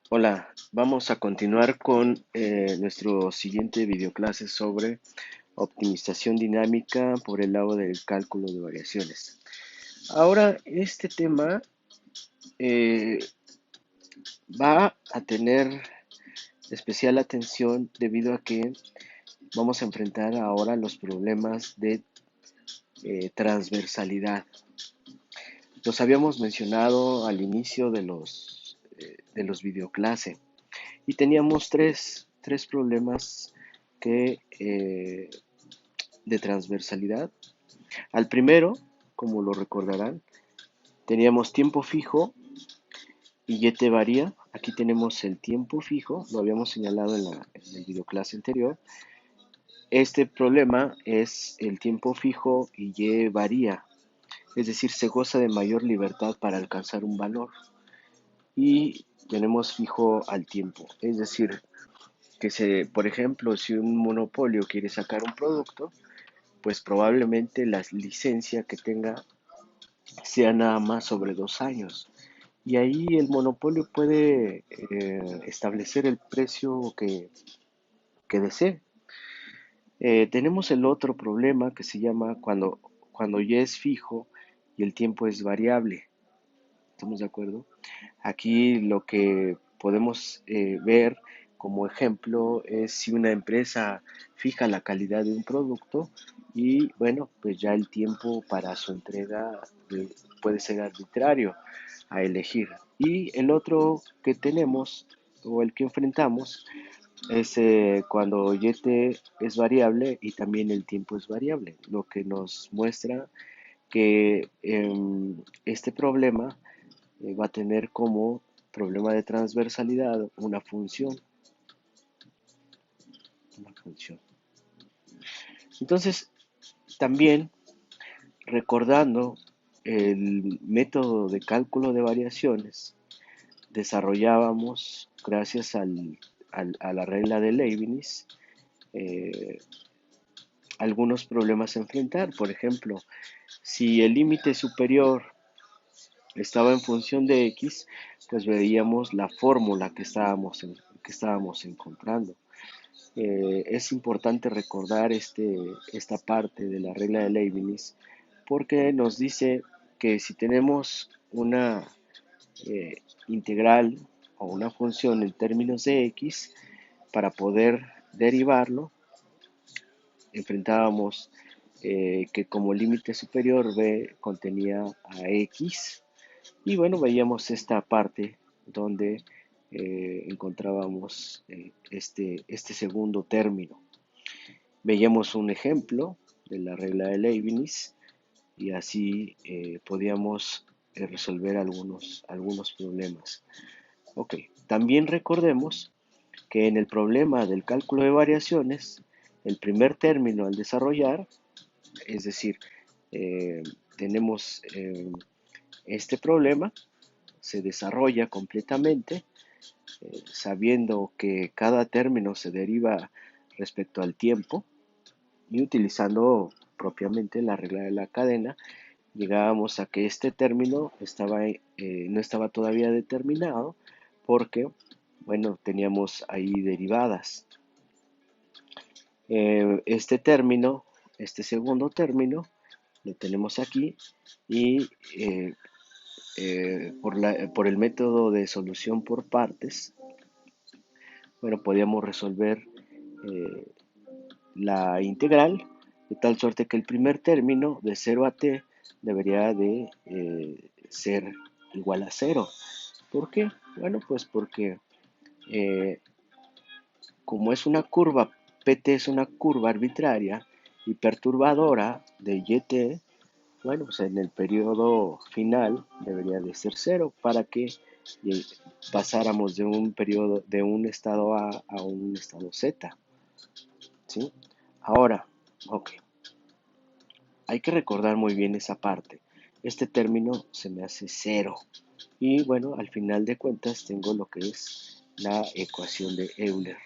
Hola, vamos a continuar con nuestro siguiente videoclase sobre optimización dinámica por el lado del cálculo de variaciones. Ahora, este tema eh, va a tener especial atención debido a que vamos a enfrentar ahora los problemas de transversalidad. Los habíamos mencionado al inicio de los videoclases. Y teníamos tres problemas de transversalidad. Al primero, como lo recordarán, teníamos tiempo fijo y y te varía. Aquí tenemos el tiempo fijo, lo habíamos señalado en el videoclase anterior. Este problema es el tiempo fijo y y varía, es decir, se goza de mayor libertad para alcanzar un valor. Y tenemos fijo al tiempo, es decir, por ejemplo, si un monopolio quiere sacar un producto, pues probablemente la licencia que tenga sea nada más sobre 2 años. Y ahí el monopolio puede establecer el precio que desee. Tenemos el otro problema que se llama cuando ya es fijo y el tiempo es variable. ¿Estamos de acuerdo? Aquí lo que podemos ver como ejemplo es si una empresa fija la calidad de un producto y bueno, pues ya el tiempo para su entrega puede ser arbitrario a elegir. Y el otro que tenemos o el que enfrentamos es cuando YT es variable y también el tiempo es variable, lo que nos muestra que este problema va a tener como problema de transversalidad una función. Entonces, también recordando el método de cálculo de variaciones, desarrollábamos, gracias a la regla de Leibniz, eh, algunos problemas a enfrentar. Por ejemplo, si el límite superior estaba en función de x, pues veíamos la fórmula que estábamos encontrando. Es importante recordar esta parte de la regla de Leibniz porque nos dice que si tenemos una integral o una función en términos de x, para poder derivarlo, enfrentábamos que como límite superior b contenía a x y bueno, veíamos esta parte donde encontrábamos este segundo término. Veíamos un ejemplo de la regla de Leibniz y así podíamos resolver algunos problemas. Ok, también recordemos que en el problema del cálculo de variaciones, el primer término al desarrollar, es decir, eh, tenemos este problema, se desarrolla completamente sabiendo que cada término se deriva respecto al tiempo y utilizando propiamente la regla de la cadena, llegábamos a que este término no estaba todavía determinado porque, bueno, teníamos ahí derivadas. Este segundo término, lo tenemos aquí y por el método de solución por partes, bueno, podíamos resolver eh, la integral de tal suerte que el primer término de 0 a t debería de ser igual a 0. ¿Por qué? Bueno, pues porque eh, como es una curva, pt es una curva arbitraria y perturbadora de yt, bueno, pues en el periodo final debería de ser 0 para que pasáramos de un estado A un estado Z. ¿Sí? Ahora, ok, hay que recordar muy bien esa parte. Este término se me hace 0. Y bueno, al final de cuentas tengo lo que es la ecuación de Euler.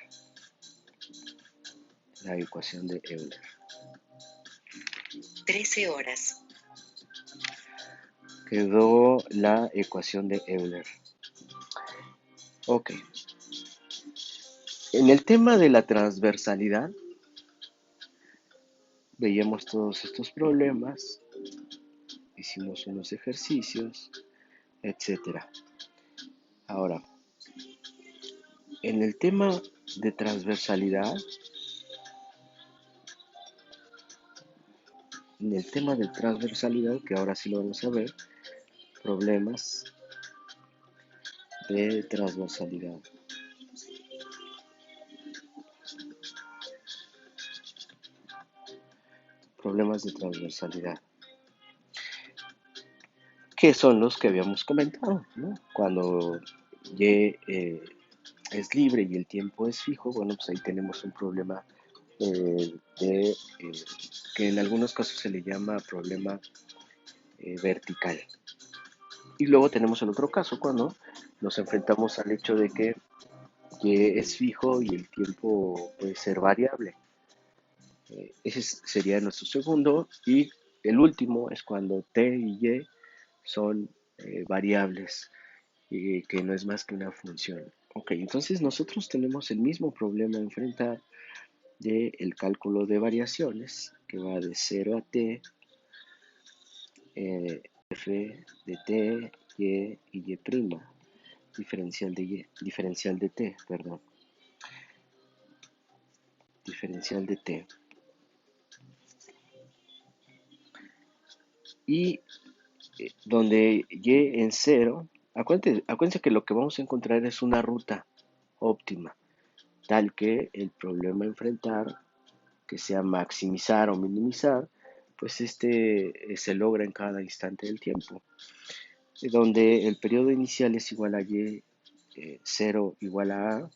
La ecuación de Euler. 13 horas. Quedó la ecuación de Euler. Ok. En el tema de la transversalidad, veíamos todos estos problemas, hicimos unos ejercicios, etcétera. Ahora, en el tema de transversalidad, que ahora sí lo vamos a ver, problemas de transversalidad. Problemas de transversalidad, que son los que habíamos comentado, ¿no? Cuando Y es libre y el tiempo es fijo, bueno, pues ahí tenemos un problema que en algunos casos se le llama problema vertical. Y luego tenemos el otro caso cuando nos enfrentamos al hecho de que Y es fijo y el tiempo puede ser variable. Ese sería nuestro segundo. Y el último es cuando t y y son variables, que no es más que una función. Ok, entonces nosotros tenemos el mismo problema a enfrentar del cálculo de variaciones, que va de 0 a t, f de t, y prima, diferencial de t, perdón, diferencial de t. Y donde y en cero, acuérdense que lo que vamos a encontrar es una ruta óptima, tal que el problema a enfrentar, que sea maximizar o minimizar, pues se logra en cada instante del tiempo, donde el periodo inicial es igual a y, 0 igual a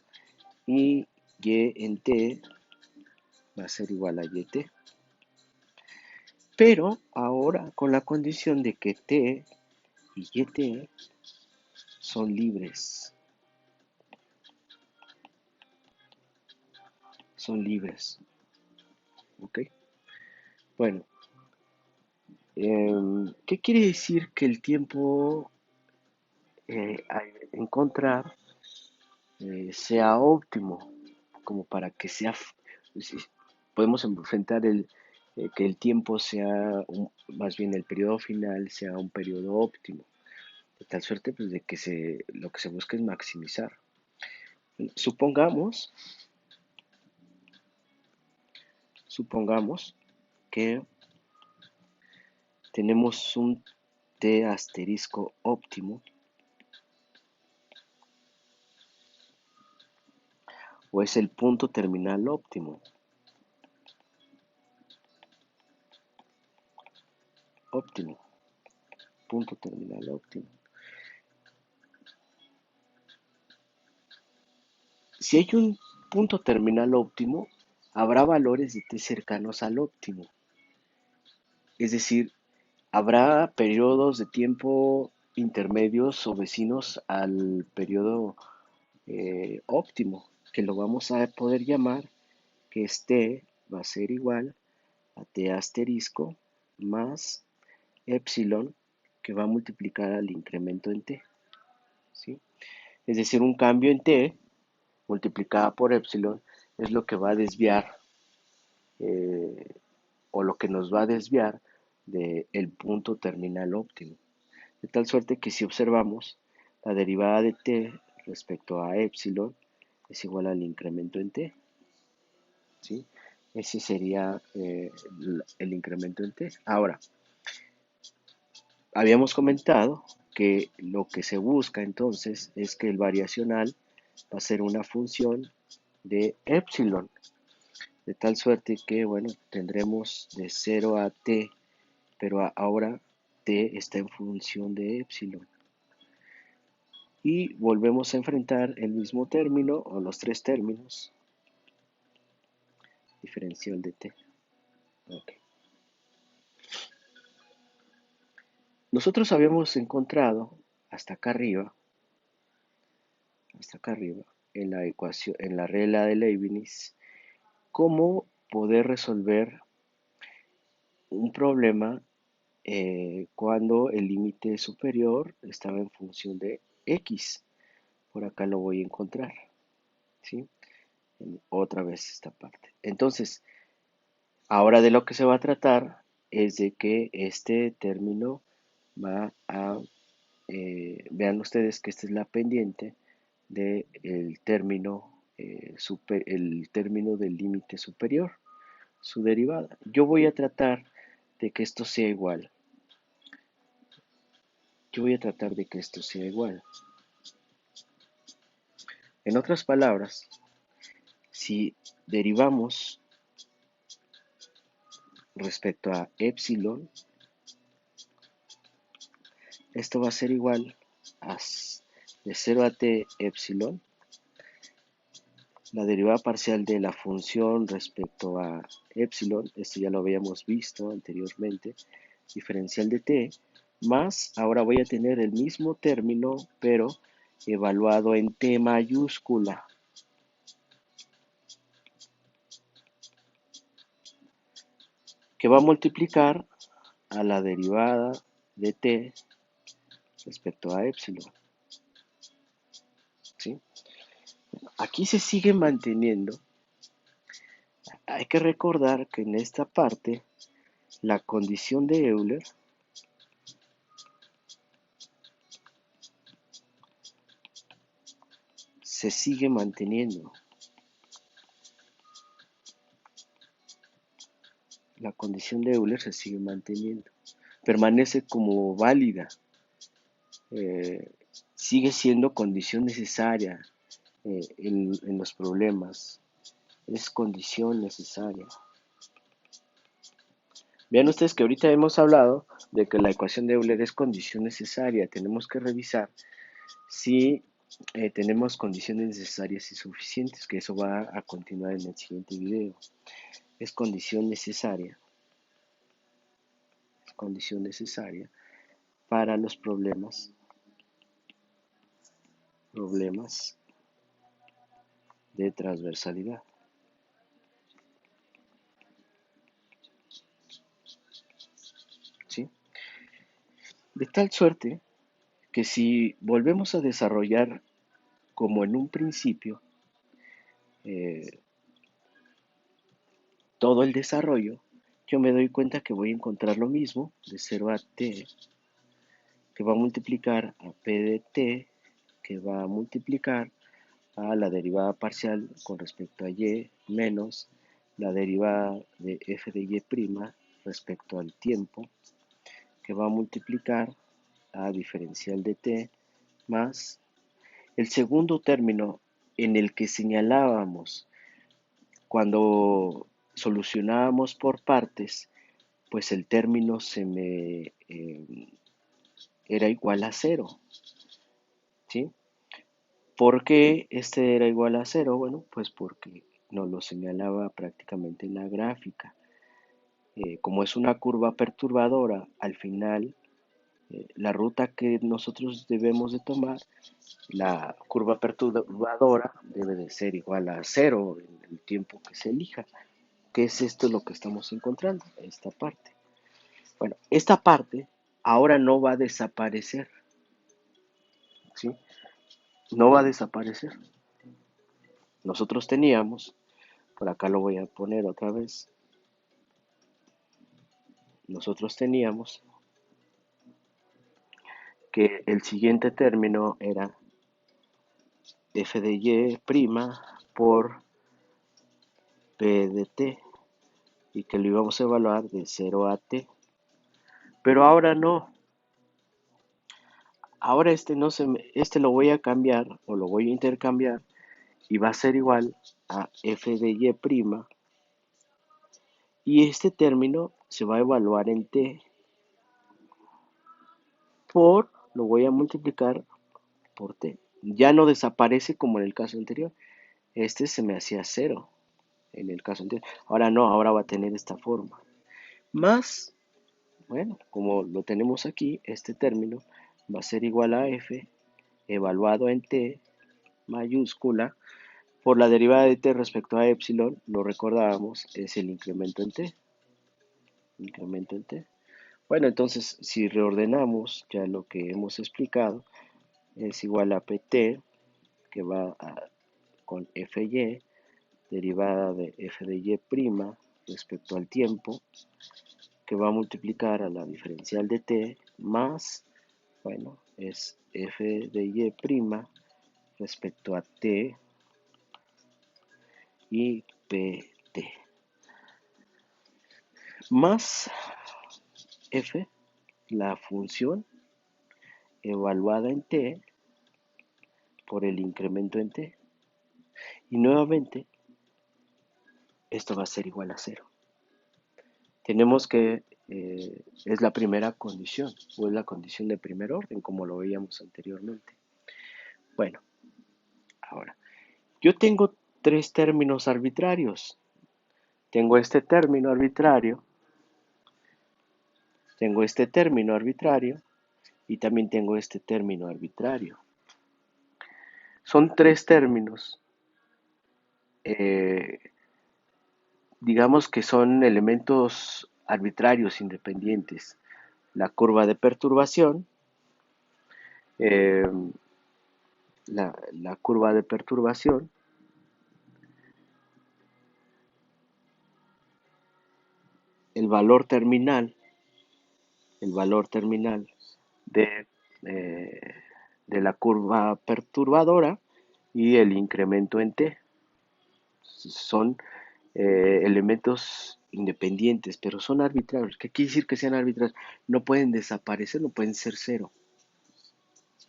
y en t va a ser igual a yt. Pero ahora con la condición de que t y yt son libres. Son libres. ¿Ok? Bueno, ¿qué quiere decir que el tiempo a encontrar sea óptimo? Como para que sea, si podemos enfrentar que el tiempo sea, más bien el periodo final sea un periodo óptimo, de tal suerte pues, de que lo que se busca es maximizar. Supongamos que tenemos un t asterisco óptimo, o es el punto terminal óptimo. Óptimo, punto terminal óptimo. Si hay un punto terminal óptimo, habrá valores de t cercanos al óptimo. Es decir, habrá periodos de tiempo intermedios o vecinos al periodo óptimo, que lo vamos a poder llamar que t va a ser igual a t asterisco más epsilon, que va a multiplicar al incremento en t. ¿Sí? Es decir, un cambio en t multiplicada por epsilon es lo que va a desviar eh, o lo que nos va a desviar del punto terminal óptimo. De tal suerte que si observamos la derivada de t respecto a epsilon es igual al incremento en t. ¿Sí? Ese sería el incremento en t. Ahora, habíamos comentado que lo que se busca entonces es que el variacional va a ser una función de epsilon, de tal suerte que, bueno, tendremos de 0 a t, pero ahora t está en función de epsilon. Y volvemos a enfrentar el mismo término o los tres términos, diferencial de t. Okay. Nosotros habíamos encontrado hasta acá arriba, en la ecuación, en la regla de Leibniz, cómo poder resolver un problema cuando el límite superior estaba en función de x. por acá lo voy a encontrar, ¿sí? Otra vez esta parte. Entonces, ahora de lo que se va a tratar es de que este término va a, vean ustedes que esta es la pendiente del término, el término del límite superior, su derivada. Yo voy a tratar de que esto sea igual. Yo voy a tratar de que esto sea igual. En otras palabras, si derivamos respecto a epsilon, esto va a ser igual a de 0 a t epsilon, la derivada parcial de la función respecto a epsilon, esto ya lo habíamos visto anteriormente, diferencial de t, más ahora voy a tener el mismo término, pero evaluado en t mayúscula. Que va a multiplicar a la derivada de t respecto a epsilon. ¿Sí? Aquí se sigue manteniendo. Hay que recordar que en esta parte la condición de Euler se sigue manteniendo. La condición de Euler se sigue manteniendo. Permanece como válida. Sigue siendo condición necesaria en los problemas. Es condición necesaria. Vean ustedes que ahorita hemos hablado de que la ecuación de Euler es condición necesaria. Tenemos que revisar si tenemos condiciones necesarias y suficientes, que eso va a continuar en el siguiente video. Es condición necesaria para los problemas de transversalidad. ¿Sí? De tal suerte que si volvemos a desarrollar como en un principio todo el desarrollo, yo me doy cuenta que voy a encontrar lo mismo de 0 a t, que va a multiplicar a p de t, que va a multiplicar a la derivada parcial con respecto a y menos la derivada de f de y' respecto al tiempo, que va a multiplicar a diferencial de t más el segundo término en el que señalábamos cuando solucionábamos por partes, pues el término era igual a 0, ¿sí? ¿Por qué este era igual a 0? Bueno, pues porque nos lo señalaba prácticamente en la gráfica. Como es una curva perturbadora, al final la ruta que nosotros debemos de tomar, la curva perturbadora debe de ser igual a 0 en el tiempo que se elija. ¿Qué es esto lo que estamos encontrando? Esta parte. Bueno, esta parte ahora no va a desaparecer, ¿sí? No va a desaparecer. Nosotros teníamos, por acá lo voy a poner otra vez, nosotros teníamos que el siguiente término era f de y' por p de t y que lo íbamos a evaluar de 0 a t. Pero ahora no. Ahora este lo voy a cambiar o lo voy a intercambiar y va a ser igual a f de y' y este término se va a evaluar en t lo voy a multiplicar por t. Ya no desaparece como en el caso anterior. Este se me hacía 0 en el caso anterior. Ahora no, ahora va a tener esta forma. Más, bueno, como lo tenemos aquí, este término va a ser igual a f evaluado en t mayúscula por la derivada de t respecto a epsilon, lo recordábamos, es el incremento en t. Incremento en t. Bueno, entonces si reordenamos ya lo que hemos explicado, es igual a pt que va con Fy, derivada de f de y' respecto al tiempo, que va a multiplicar a la diferencial de t más, bueno, es f de y' respecto a t y pt, más f, la función evaluada en t por el incremento en t. Y nuevamente, esto va a ser igual a 0. Tenemos que, es la primera condición, o es la condición de primer orden, como lo veíamos anteriormente. Bueno, ahora, yo tengo tres términos arbitrarios. Tengo este término arbitrario, tengo este término arbitrario, y también tengo este término arbitrario. Son tres términos, digamos que son elementos arbitrarios independientes. La curva de perturbación, eh, la curva de perturbación, el valor terminal de, eh, de la curva perturbadora y el incremento en t. Son elementos independientes, pero son arbitrarios. ¿Qué quiere decir que sean arbitrarios? No pueden desaparecer, no pueden ser cero.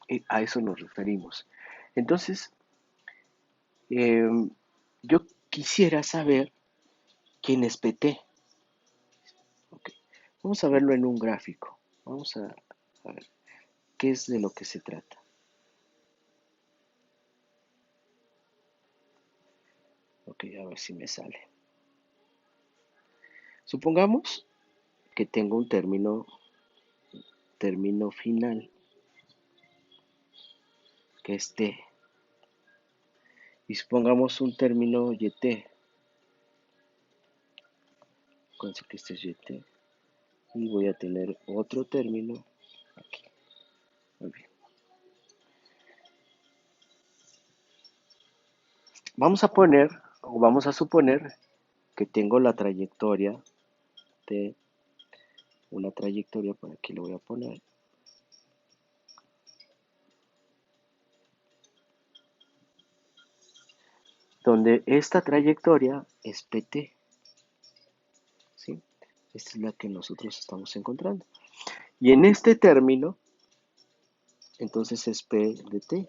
Y a eso nos referimos. Entonces, eh, yo quisiera saber quién es PT. Okay. Vamos a verlo en un gráfico. Vamos a ver qué es de lo que se trata. Ok, a ver si me sale. Supongamos que tengo un término final, que es T. Y supongamos un término YT. Acuérdense que este es YT. Y voy a tener otro término aquí. Muy bien. Vamos a suponer que tengo la trayectoria de una trayectoria, por aquí lo voy a poner, donde esta trayectoria es PT, ¿sí? Esta es la que nosotros estamos encontrando. Y en este término, entonces es P de T.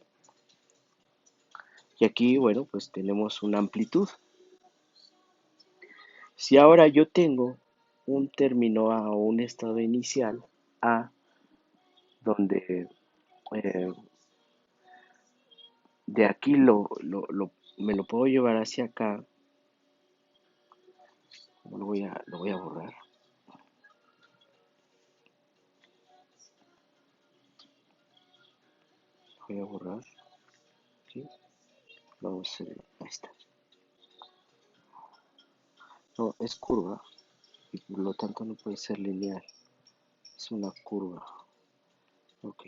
Y aquí, bueno, pues tenemos una amplitud. Si ahora yo tengo un término A o un estado inicial A, donde de aquí me lo puedo llevar hacia acá, lo voy a borrar. Voy a borrar, ¿sí? Vamos a ver, ahí está. No, es curva y por lo tanto no puede ser lineal. Es una curva. Ok.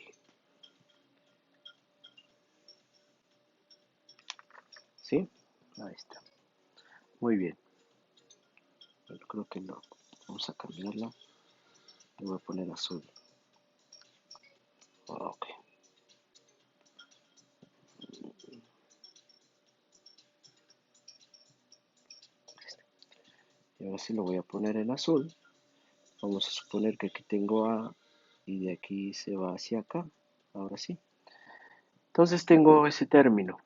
¿Sí? Ahí está. Muy bien. Bueno, creo que no. Vamos a cambiarla. Le voy a poner azul. Ok. Y ahora sí lo voy a poner en azul. Vamos a suponer que aquí tengo A y de aquí se va hacia acá. Ahora sí. Entonces tengo ese término.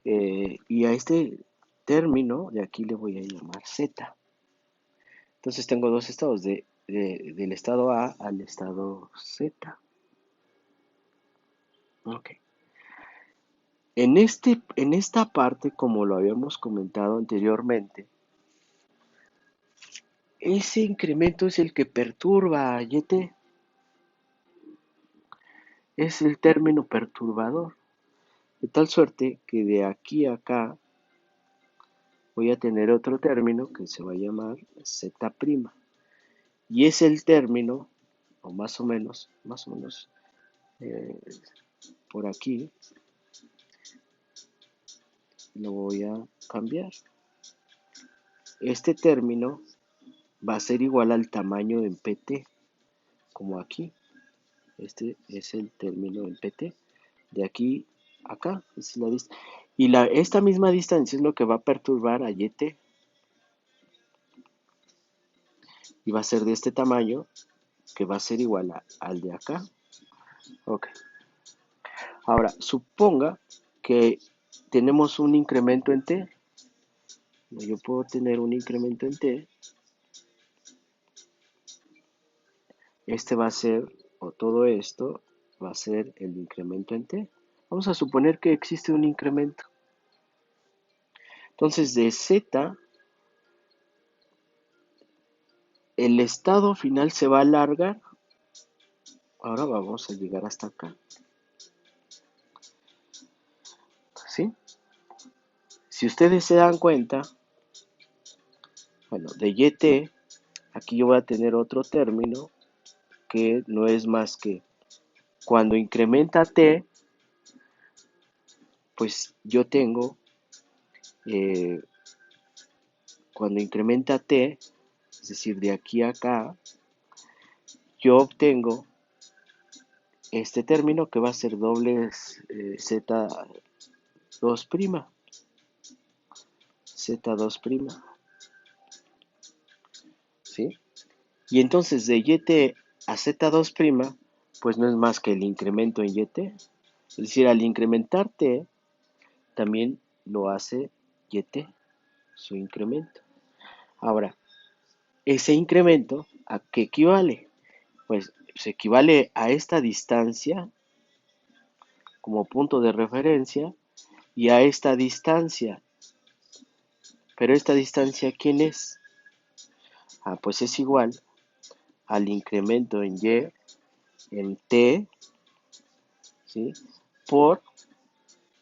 Y a este término de aquí le voy a llamar Z. Entonces tengo dos estados, del estado A al estado Z. Ok. En esta parte, como lo habíamos comentado anteriormente, ese incremento es el que perturba a YT. Es el término perturbador. De tal suerte que de aquí a acá voy a tener otro término que se va a llamar Z'. Y es el término, o más o menos, por aquí, lo voy a cambiar. Este término va a ser igual al tamaño en PT, como aquí. Este es el término en PT. De aquí a acá, es la distancia. Y esta misma distancia es lo que va a perturbar a YT. Y va a ser de este tamaño, que va a ser igual al de acá. Ok. Ahora, suponga que tenemos un incremento en T. Yo puedo tener un incremento en T. Este va a ser, o todo esto, va a ser el incremento en T. Vamos a suponer que existe un incremento. Entonces, de Z, el estado final se va a alargar. Ahora vamos a llegar hasta acá. ¿Sí? Si ustedes se dan cuenta, bueno, de YT, aquí yo voy a tener otro término que no es más que cuando incrementa T, pues yo tengo, eh, cuando incrementa T, es decir, de aquí a acá, yo obtengo este término que va a ser doble Z2', Z2', ¿sí? Y entonces de YT a Z2', pues no es más que el incremento en YT. Es decir, al incrementar T, también lo hace YT, su incremento. Ahora, ese incremento, ¿a qué equivale? Pues se equivale a esta distancia como punto de referencia y a esta distancia. Pero esta distancia, ¿quién es? Pues es igual al incremento en Y en T, ¿sí? Por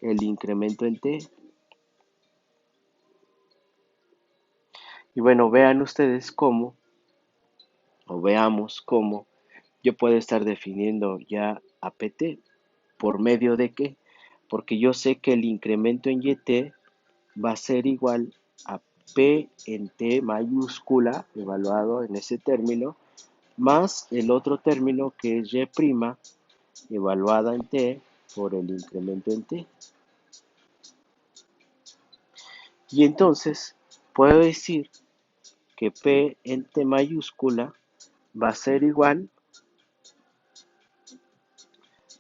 el incremento en T. Y bueno, vean ustedes cómo, o veamos cómo yo puedo estar definiendo ya a PT. ¿Por medio de qué? Porque yo sé que el incremento en YT va a ser igual a P en T mayúscula, evaluado en ese término, más el otro término que es Y', evaluada en T por el incremento en T. Y entonces puedo decir que P en T mayúscula va a ser igual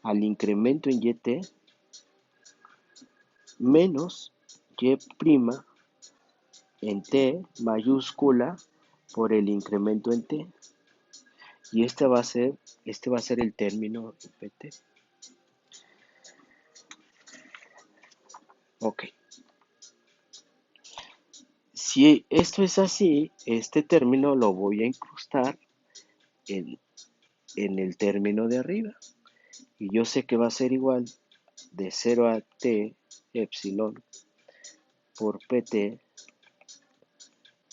al incremento en YT menos Y' en T mayúscula por el incremento en T. Y este va a ser el término de PT. Ok. Si esto es así, este término lo voy a incrustar en, en el término de arriba. Y yo sé que va a ser igual de 0 a T epsilon por PT,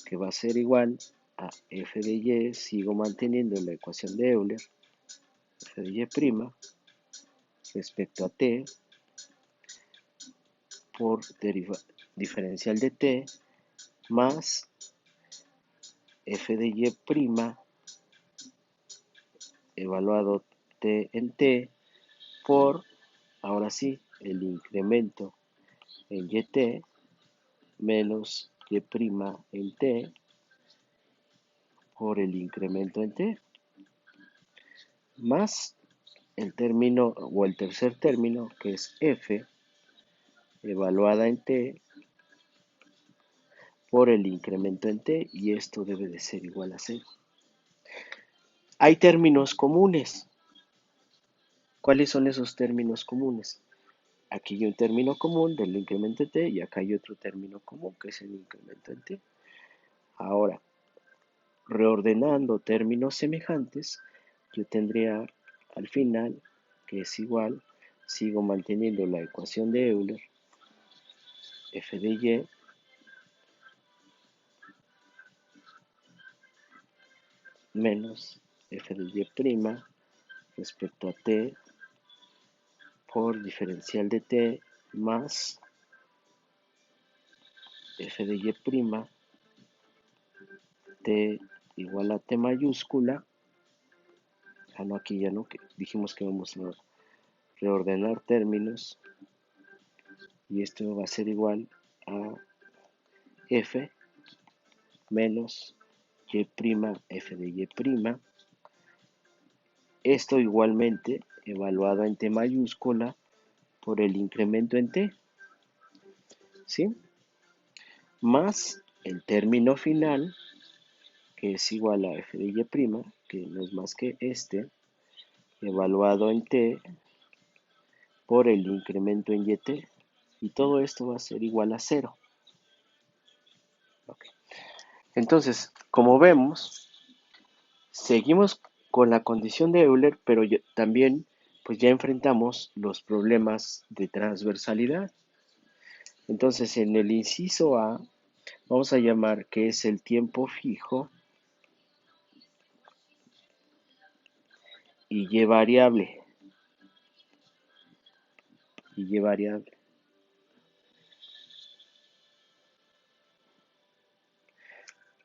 que va a ser igual a f de y, sigo manteniendo la ecuación de Euler, f de y' respecto a t por diferencial de t más f de y' evaluado t en t por, ahora sí, el incremento en yt menos y' en t por el incremento en t más el término o el tercer término que es f evaluada en t por el incremento en t y esto debe de ser igual a 0. Hay términos comunes. ¿Cuáles son esos términos comunes? Aquí hay un término común del incremento en t y acá hay otro término común que es el incremento en t. Ahora, reordenando términos semejantes, yo tendría al final que es igual, sigo manteniendo la ecuación de Euler, f de y menos f de y' respecto a t por diferencial de t más f de y prima t igual a t mayúscula. Ah, no, aquí ya no, que dijimos que vamos a reordenar términos y esto va a ser igual a f menos y prima f de y prima. Esto igualmente evaluado en t mayúscula por el incremento en t, ¿sí? Más el término final, que es igual a f de y prima, que no es más que este, evaluado en t por el incremento en yt, y todo esto va a ser igual a 0. Okay. Entonces, como vemos, seguimos con la condición de Euler, pero también pues ya enfrentamos los problemas de transversalidad. Entonces, en el inciso A, vamos a llamar que es el tiempo fijo y y variable. Y variable.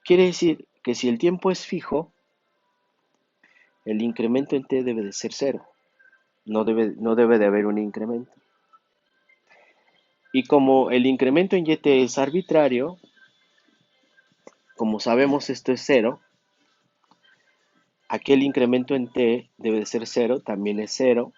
Quiere decir que si el tiempo es fijo, el incremento en t debe de ser 0. No debe de haber un incremento. Y como el incremento en yt es arbitrario, como sabemos esto es 0, aquí el incremento en t debe de ser 0, también es 0.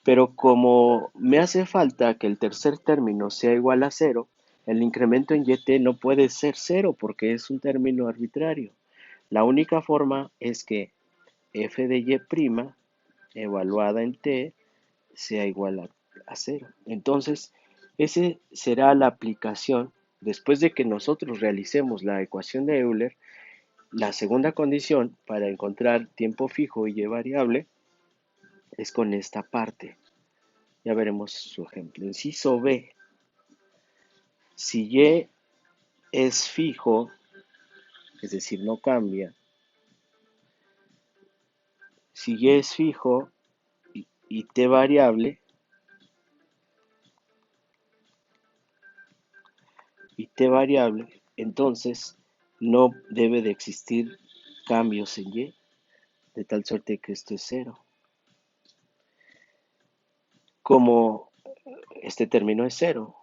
Pero como me hace falta que el tercer término sea igual a 0, el incremento en yt no puede ser 0 porque es un término arbitrario. La única forma es que f de y' evaluada en t sea igual a 0. Entonces, esa será la aplicación. Después de que nosotros realicemos la ecuación de Euler, la segunda condición para encontrar tiempo fijo y y variable es con esta parte. Ya veremos su ejemplo. Inciso B. Si y es fijo, es decir, no cambia. Si y es fijo y t variable, entonces no debe de existir cambios en y, de tal suerte que esto es 0. Como este término es 0,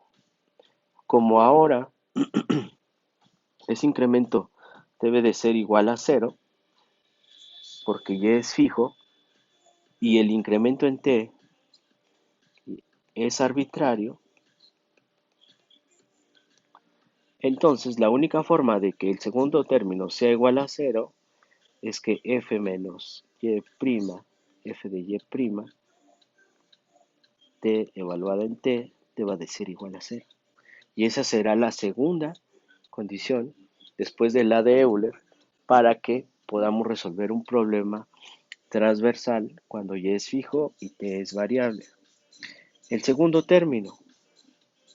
como ahora ese incremento debe de ser igual a 0, porque y es fijo, y el incremento en t es arbitrario, entonces la única forma de que el segundo término sea igual a 0 es que f menos y prima, f de y prima, t evaluada en t, deba de ser igual a 0. Y esa será la segunda condición después de la de Euler para que podamos resolver un problema transversal cuando y es fijo y t es variable. El segundo término,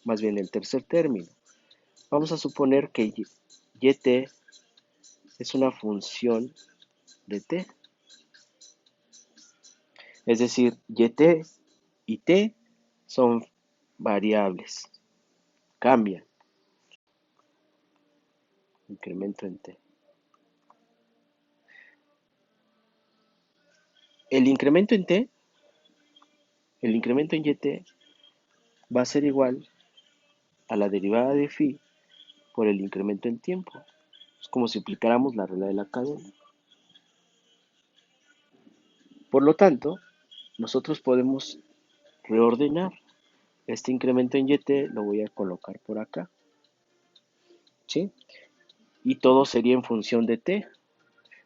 más bien el tercer término, vamos a suponer que yt es una función de t, es decir, yt y t son variables, cambian, incremento en t. El incremento en t, el incremento en yt va a ser igual a la derivada de phi por el incremento en tiempo. Es como si aplicáramos la regla de la cadena. Por lo tanto, nosotros podemos reordenar este incremento en yt, lo voy a colocar por acá, ¿sí? Y todo sería en función de t,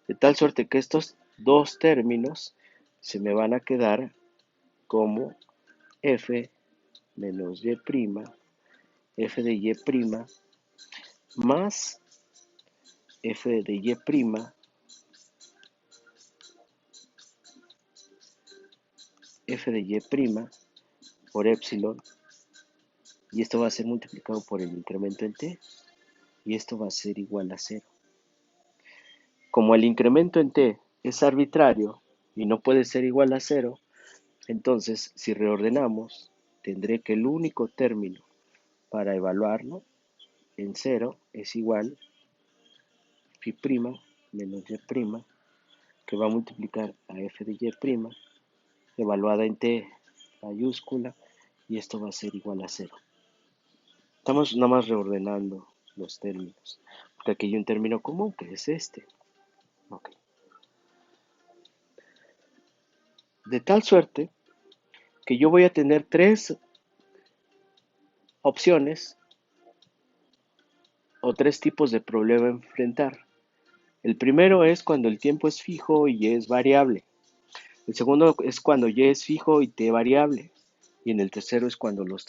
de tal suerte que estos dos términos se me van a quedar como f menos y prima, f de y prima, más f de y prima, f de y prima por epsilon, y esto va a ser multiplicado por el incremento en t, y esto va a ser igual a 0. Como el incremento en t es arbitrario y no puede ser igual a 0, entonces si reordenamos, tendré que el único término para evaluarlo en 0 es igual phi' menos y', que va a multiplicar a f de y', evaluada en t mayúscula, y esto va a ser igual a 0. Estamos nada más reordenando los términos, porque aquí hay un término común, que es este. Okay. De tal suerte que yo voy a tener 3 opciones o 3 tipos de problema a enfrentar. El primero es cuando el tiempo es fijo y y es variable. El segundo es cuando y es fijo y t variable. Y en el tercero es cuando los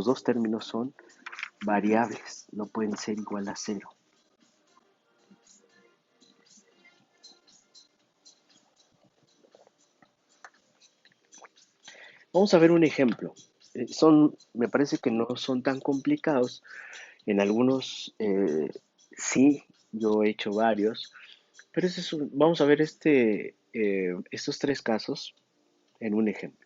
dos términos son variables, no pueden ser igual a 0. Vamos a ver un ejemplo. Me parece que no son tan complicados. En algunos sí, yo he hecho varios, pero vamos a ver estos 3 casos en un ejemplo.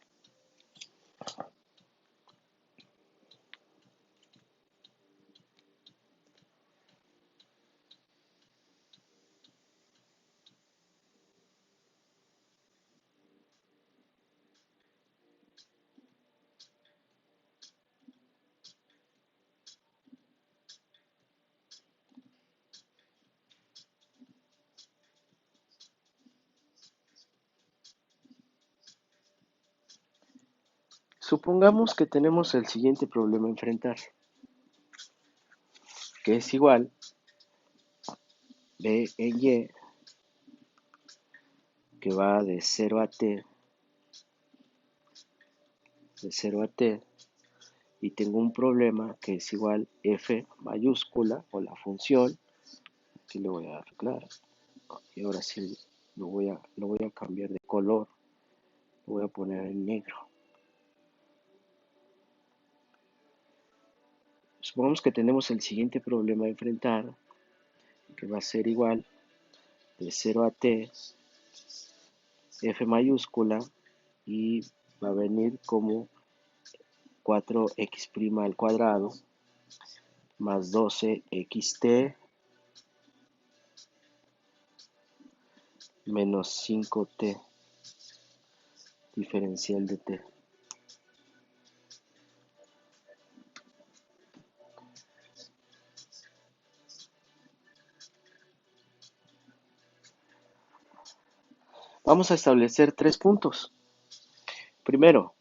Supongamos que tenemos el siguiente problema a enfrentar, que es igual b en y, que va de 0 a t, y tengo un problema que es igual f mayúscula, o la función. Aquí le voy a dar claro, y ahora sí lo voy a cambiar de color, lo voy a poner en negro. Supongamos que tenemos el siguiente problema a enfrentar, que va a ser igual de 0 a t, f mayúscula, y va a venir como 4x' al cuadrado más 12xt menos 5t diferencial de t. Vamos a establecer 3 puntos. Primero,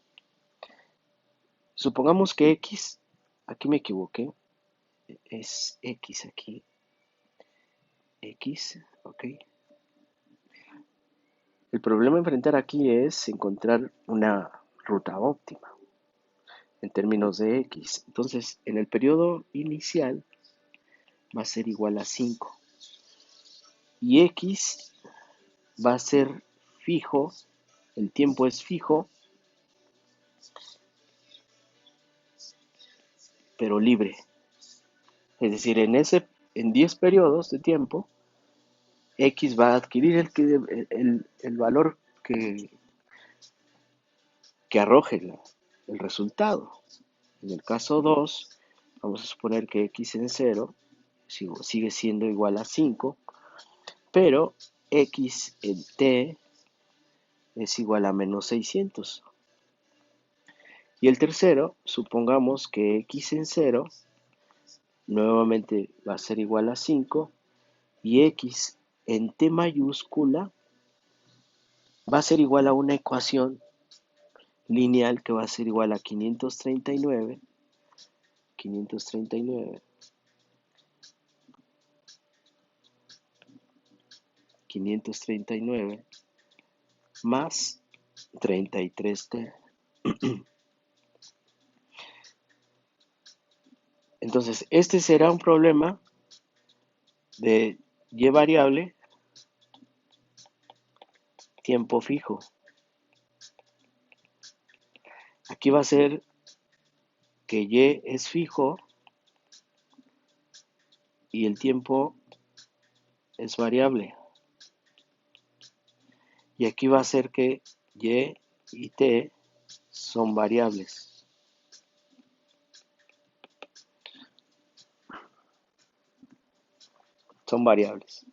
supongamos que x, aquí me equivoqué, es x aquí, x, ok. El problema a enfrentar aquí es encontrar una ruta óptima en términos de x. Entonces, en el periodo inicial va a ser igual a 5. Y x va a ser fijo, el tiempo es fijo, pero libre. Es decir, en 10 periodos de tiempo, x va a adquirir el valor que arroje el resultado. En el caso 2, vamos a suponer que x en 0 sigue siendo igual a 5, pero x en t es igual a menos 600. Y el tercero, supongamos que x en 0 nuevamente va a ser igual a 5, y x en t mayúscula va a ser igual a una ecuación lineal que va a ser igual a 539 más 33t. Entonces, este será un problema de y variable, tiempo fijo. Aquí va a ser que y es fijo y el tiempo es variable. Y aquí va a ser que y t son variables. son variables.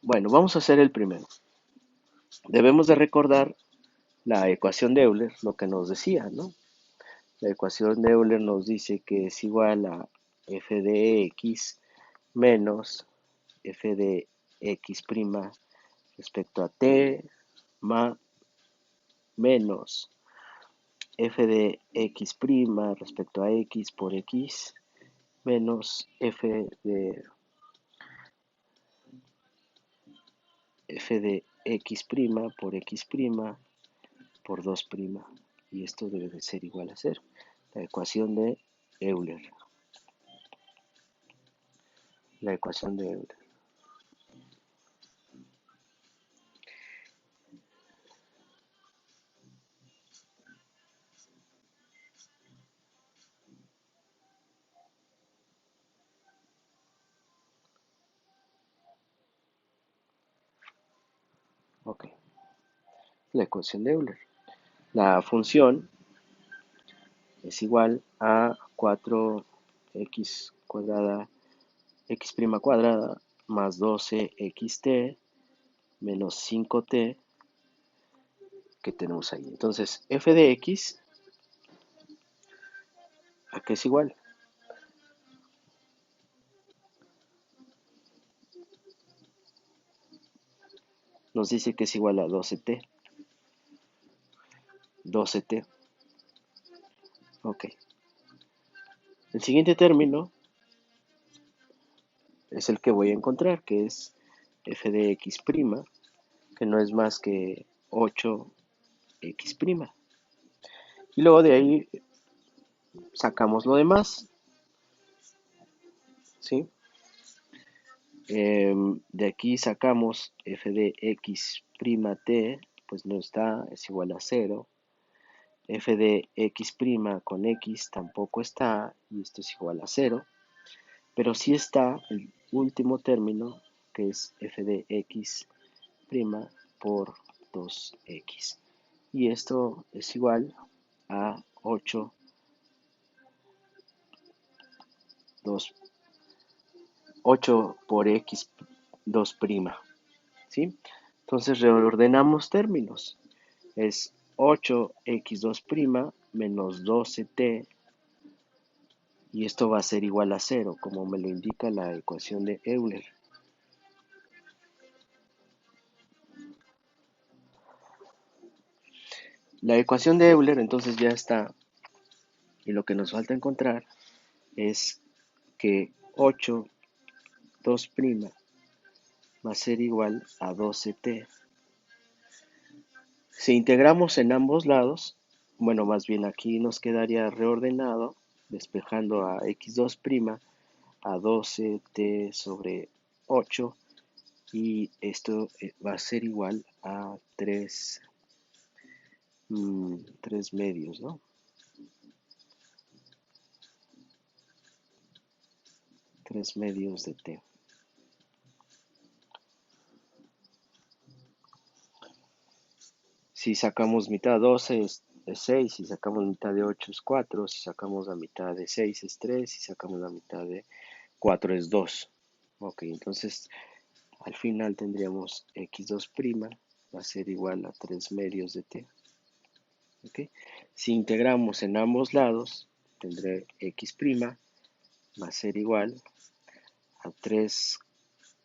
Bueno, vamos a hacer el primero. Debemos de recordar la ecuación de Euler, lo que nos decía, ¿no? La ecuación de Euler nos dice que es igual a f de x menos f de x' respecto a t menos f de x' respecto a x por x menos f de x' por x' por 2'. Y esto debe de ser igual a 0. La ecuación de Euler. La ecuación de Euler. Ok. La ecuación de Euler. La función es igual a 4x cuadrada, x' cuadrada más 12xt menos 5t que tenemos ahí. Entonces, f de x, ¿a qué es igual? Nos dice que es igual a 12t. 12t. Ok. El siguiente término es el que voy a encontrar, que es f de x', que no es más que 8x'. Y luego de ahí sacamos lo demás, ¿sí? De aquí sacamos f de x' t, pues no está, es igual a 0. F de x' con x tampoco está, y esto es igual a 0. Pero sí está el último término, que es f de x' por 2x. Y esto es igual a 8, 8 por x 2'. ¿Sí? Entonces reordenamos términos. Es 8x2' menos 12t, y esto va a ser igual a 0, como me lo indica la ecuación de Euler. La ecuación de Euler entonces ya está, y lo que nos falta encontrar es que 8, 2' va a ser igual a 12t. Si integramos en ambos lados, bueno, más bien aquí nos quedaría reordenado, despejando a x2' a 12t sobre 8, y esto va a ser igual a 3 medios, ¿no? 3 medios de t. Si sacamos mitad de 12 es 6, si sacamos mitad de 8 es 4, si sacamos la mitad de 6 es 3, si sacamos la mitad de 4 es 2. Ok, entonces al final tendríamos x2' va a ser igual a 3 medios de t. ¿Okay? Si integramos en ambos lados, tendré x' va a ser igual a 3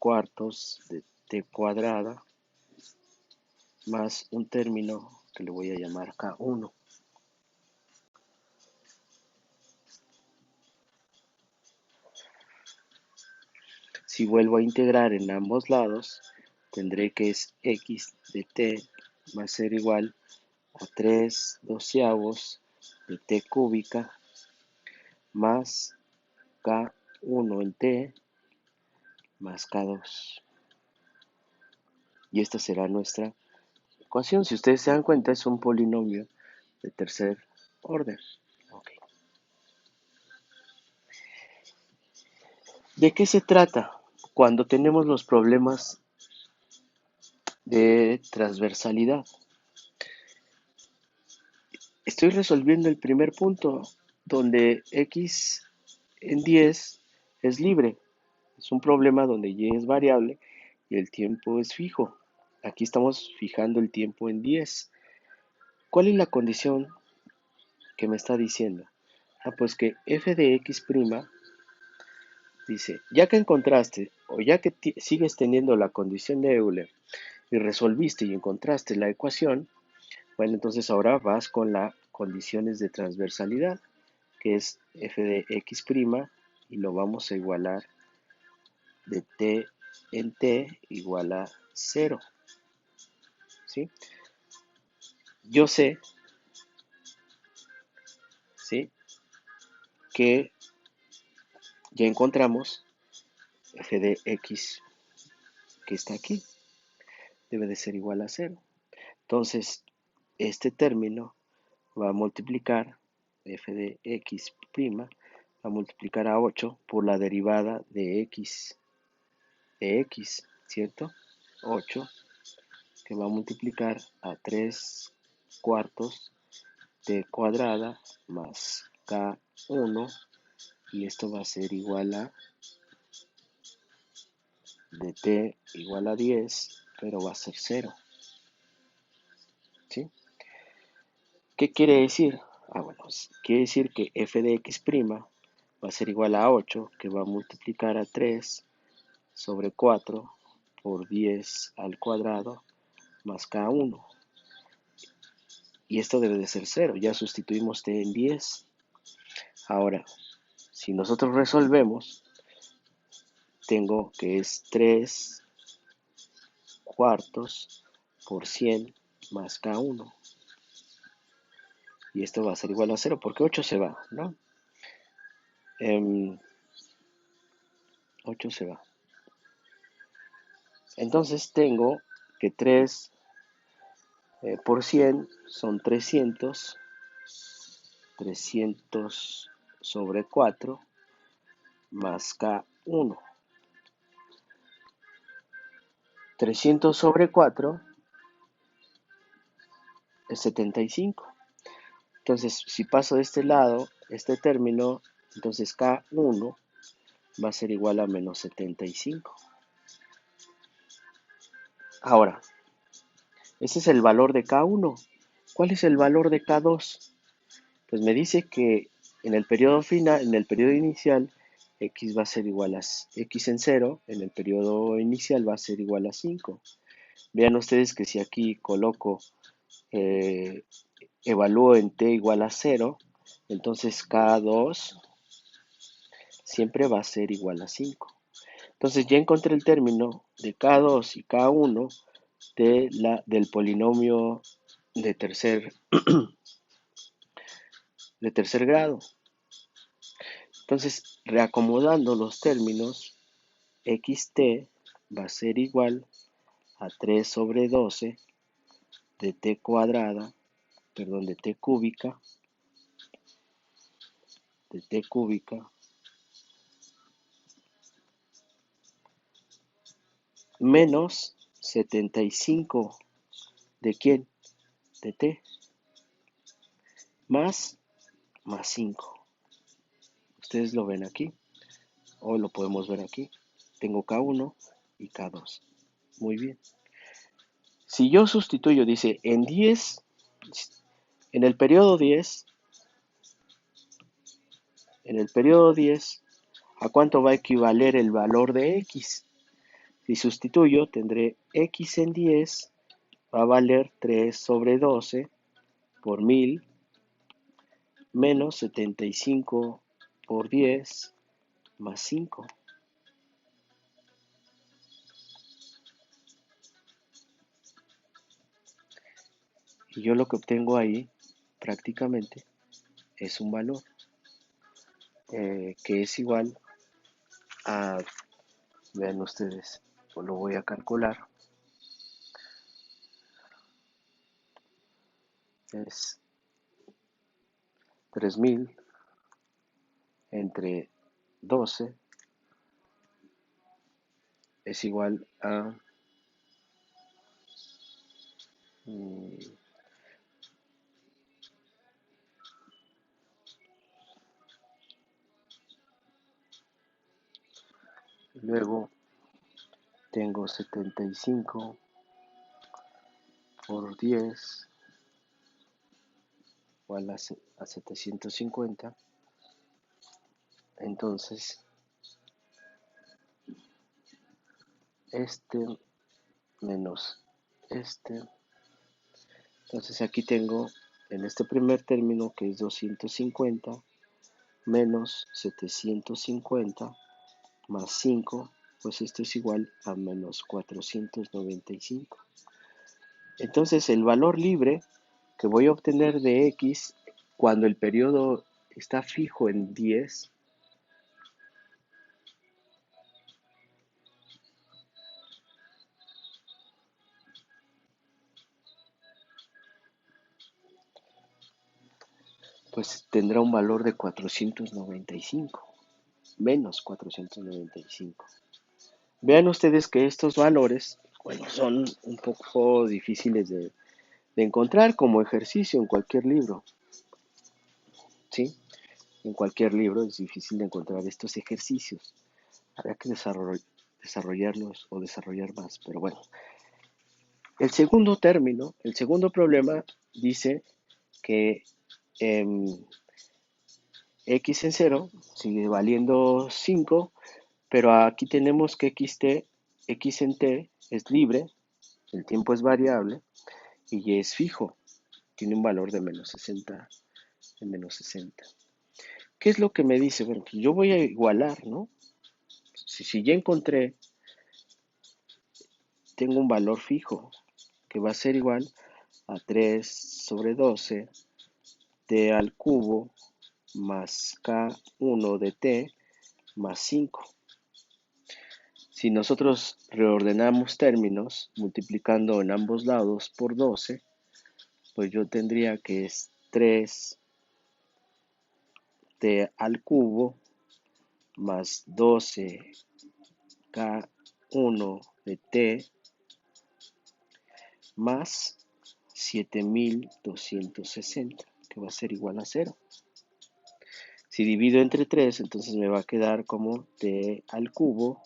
cuartos de t cuadrada más un término que le voy a llamar k1. Si vuelvo a integrar en ambos lados, tendré que es x de t va a ser igual a 3 doceavos de t cúbica más k1 en t más k2. Y esta será nuestra ecuación. Si ustedes se dan cuenta, es un polinomio de tercer orden. Okay. ¿De qué se trata cuando tenemos los problemas de transversalidad? Estoy resolviendo el primer punto, donde x en 10 es libre. Es un problema donde y es variable y el tiempo es fijo. Aquí estamos fijando el tiempo en 10. ¿Cuál es la condición que me está diciendo? Pues que f de x' dice, ya que encontraste o ya que sigues teniendo la condición de Euler y resolviste y encontraste la ecuación, bueno, entonces ahora vas con las condiciones de transversalidad, que es f de x' y lo vamos a igualar de t en t igual a 0. ¿Sí? Yo sé, ¿sí?, que ya encontramos f de x que está aquí, debe de ser igual a 0. Entonces, este término va a multiplicar f de x', va a multiplicar a 8 por la derivada de x, ¿cierto? 8, que va a multiplicar a 3 cuartos t cuadrada más k1, y esto va a ser igual a de t igual a 10, pero va a ser 0. ¿Sí? ¿Qué quiere decir? Bueno, quiere decir que f de x' va a ser igual a 8, que va a multiplicar a 3 sobre 4 por 10 al cuadrado más k1. Y esto debe de ser 0, ya sustituimos t en 10. Ahora, si nosotros resolvemos, tengo que es 3 cuartos por 100 más k1. Y esto va a ser igual a 0 porque 8 se va, ¿no? 8 se va. Entonces tengo que 3 por 100 son 300 sobre 4 más K1. 300 sobre 4 es 75. Entonces, si paso de este lado, este término, entonces K1 va a ser igual a menos 75. Ahora, ese es el valor de K1. ¿Cuál es el valor de K2? Pues me dice que en el periodo final, en el periodo inicial, x va a ser igual a x en 0, en el periodo inicial va a ser igual a 5. Vean ustedes que si aquí coloco, evalúo en t igual a 0, entonces K2 siempre va a ser igual a 5. Entonces ya encontré el término de K2 y K1 del polinomio de tercer grado. Entonces, reacomodando los términos, xt va a ser igual a 3 sobre 12 de t cuadrada, perdón, de t cúbica, menos 75 de quién, de t, más 5. Ustedes lo ven aquí, o lo podemos ver aquí. Tengo K1 y K2. Muy bien. Si yo sustituyo, dice, en 10, en el periodo 10, ¿a cuánto va a equivaler el valor de x? Si sustituyo, tendré x en 10 va a valer 3 sobre 12 por 1000 menos 75 por 10 más 5. Y yo lo que obtengo ahí prácticamente es un valor que es igual a, vean ustedes, lo voy a calcular, es 3000 entre 12 es igual a Luego tengo 75 por 10 igual a 750. Entonces, este menos este. Entonces aquí tengo en este primer término que es 250 menos 750 más 5, pues esto es igual a menos 495. Entonces el valor libre que voy a obtener de x cuando el periodo está fijo en 10, pues tendrá un valor de 495, menos 495. Vean ustedes que estos valores, bueno, son un poco difíciles de encontrar como ejercicio en cualquier libro, ¿sí? En cualquier libro es difícil de encontrar estos ejercicios. Habrá que desarrollarlos o desarrollar más, pero bueno. El segundo término, el segundo problema dice que x en 0 sigue valiendo 5, pero aquí tenemos que x en t es libre, el tiempo es variable y y es fijo, tiene un valor de menos 60, de menos 60. ¿Qué es lo que me dice? Bueno, pues yo voy a igualar, ¿no? Si ya encontré, tengo un valor fijo que va a ser igual a 3 sobre 12 t al cubo más k1 de t más 5. Si nosotros reordenamos términos multiplicando en ambos lados por 12, pues yo tendría que es 3 t al cubo más 12 k1 de t más 7260, que va a ser igual a 0. Si divido entre 3, entonces me va a quedar como t al cubo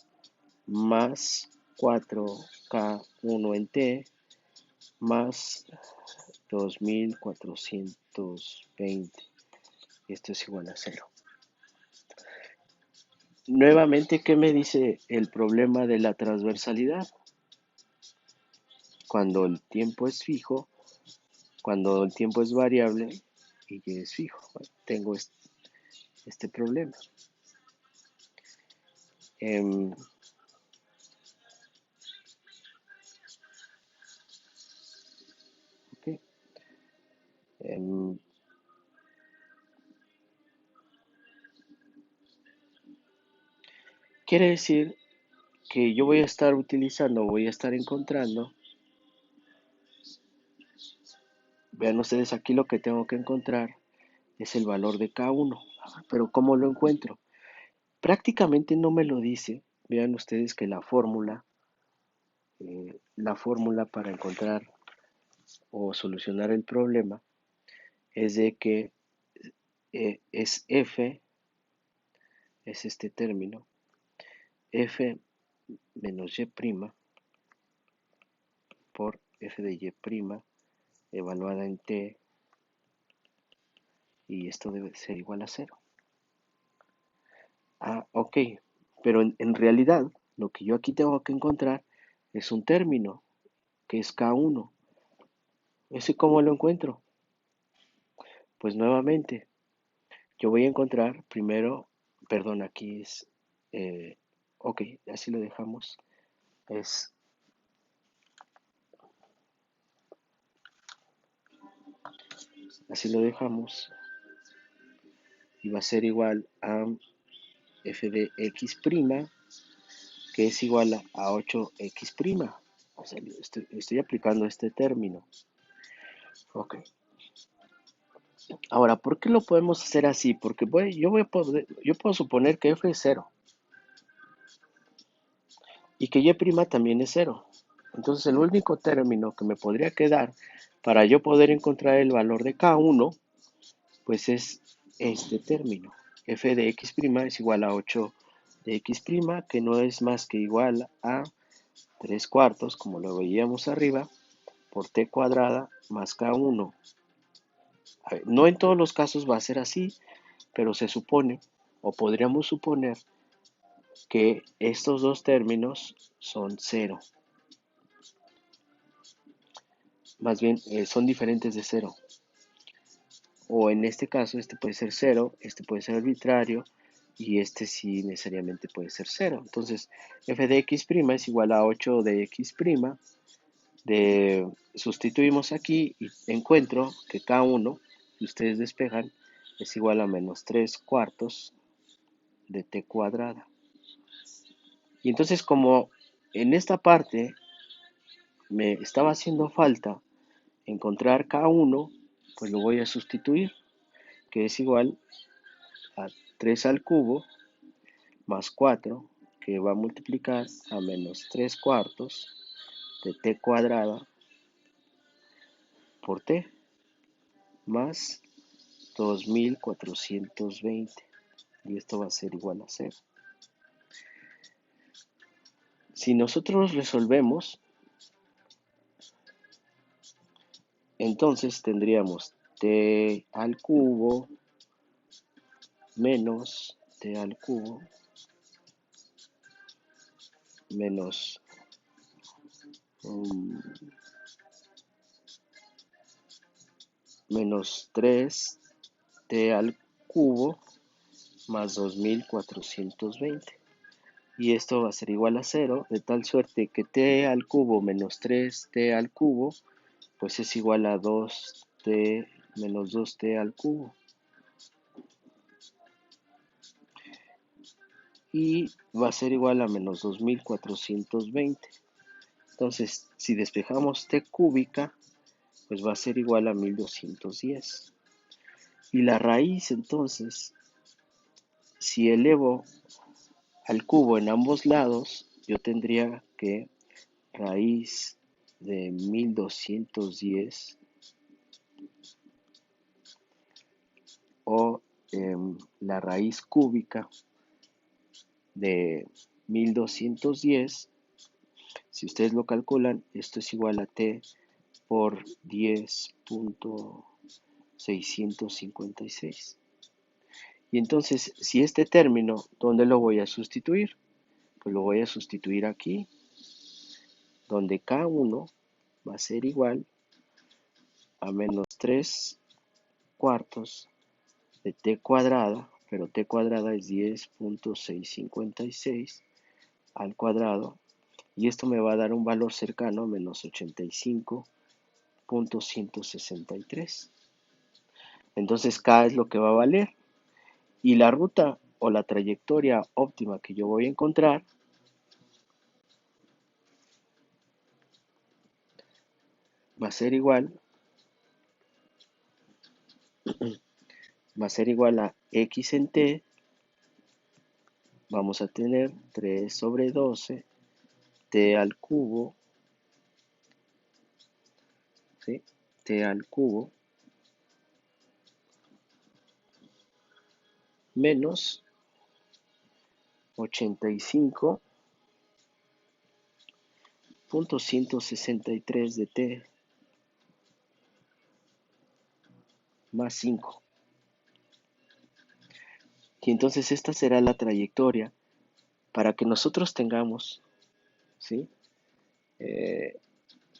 más 4k1 en t más 2420. Esto es igual a 0. Nuevamente, ¿qué me dice el problema de la transversalidad? Cuando el tiempo es fijo, cuando el tiempo es variable y y es fijo. Bueno, tengo este problema. Em, ok. Em, quiere decir que yo voy a estar utilizando, voy a estar encontrando, vean ustedes aquí lo que tengo que encontrar es el valor de K1, pero ¿cómo lo encuentro? Prácticamente no me lo dice, vean ustedes que la fórmula para encontrar o solucionar el problema es de que es F, es este término, F menos Y' por F de Y' evaluada en T, y esto debe ser igual a 0. Ah, ok, pero en realidad lo que yo aquí tengo que encontrar es un término, que es K1. ¿Ese cómo lo encuentro? Pues nuevamente, yo voy a encontrar primero, perdón, aquí es, ok, así lo dejamos, es, así lo dejamos, y va a ser igual a f de x', que es igual a 8x'. O sea, estoy aplicando este término. Ok. Ahora, ¿por qué lo podemos hacer así? Porque yo puedo suponer que f es 0 y que y' también es 0. Entonces, el único término que me podría quedar para yo poder encontrar el valor de K1, pues es este término. F de x' es igual a 8 de x', que no es más que igual a 3 cuartos, como lo veíamos arriba, por t cuadrada más k1. No en todos los casos va a ser así, pero se supone, o podríamos suponer, que estos dos términos son cero. Más bien, son diferentes de cero. O en este caso, este puede ser cero, este puede ser arbitrario, y este sí necesariamente puede ser cero. Entonces, f de x' es igual a 8 de x'. Sustituimos aquí y encuentro que k1, si ustedes despejan, es igual a menos 3 cuartos de t cuadrada. Y entonces, como en esta parte me estaba haciendo falta encontrar k1, pues lo voy a sustituir, que es igual a 3 al cubo más 4, que va a multiplicar a menos 3 cuartos de t cuadrada por t más 2420. Y esto va a ser igual a 0. Si nosotros resolvemos, entonces tendríamos t al cubo menos t al cubo menos menos 3t al cubo más 2420. Y esto va a ser igual a 0, de tal suerte que t al cubo menos 3t al cubo, pues es igual a 2t menos 2t al cubo. Y va a ser igual a menos 2420. Entonces, si despejamos t cúbica, pues va a ser igual a 1210. Y la raíz, entonces, si elevo al cubo en ambos lados, yo tendría que raíz de 1210 o la raíz cúbica de 1210, si ustedes lo calculan, esto es igual a t por 10.656. Y entonces, si este término, ¿dónde lo voy a sustituir? Pues lo voy a sustituir aquí, donde k1 va a ser igual a menos 3 cuartos de t cuadrada, pero t cuadrada es 10.656 al cuadrado, y esto me va a dar un valor cercano a menos 85.163. Entonces k es lo que va a valer, y la ruta o la trayectoria óptima que yo voy a encontrar va a ser igual a x en t. Vamos a tener 3 sobre 12 t al cubo, ¿sí? T al cubo menos 85.163 de t más 5. Y entonces esta será la trayectoria para que nosotros tengamos, ¿sí?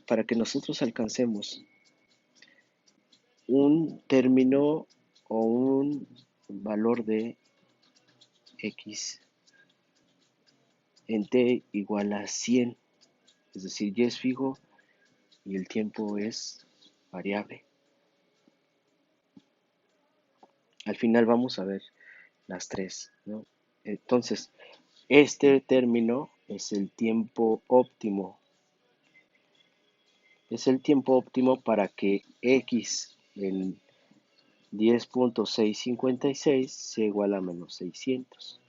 Para que nosotros alcancemos un término o un valor de x en t igual a 100. Es decir, y es fijo y el tiempo es variable. Al final vamos a ver las tres, ¿no? Entonces, este término es el tiempo óptimo. Es el tiempo óptimo para que x en 10.656 sea igual a menos 600.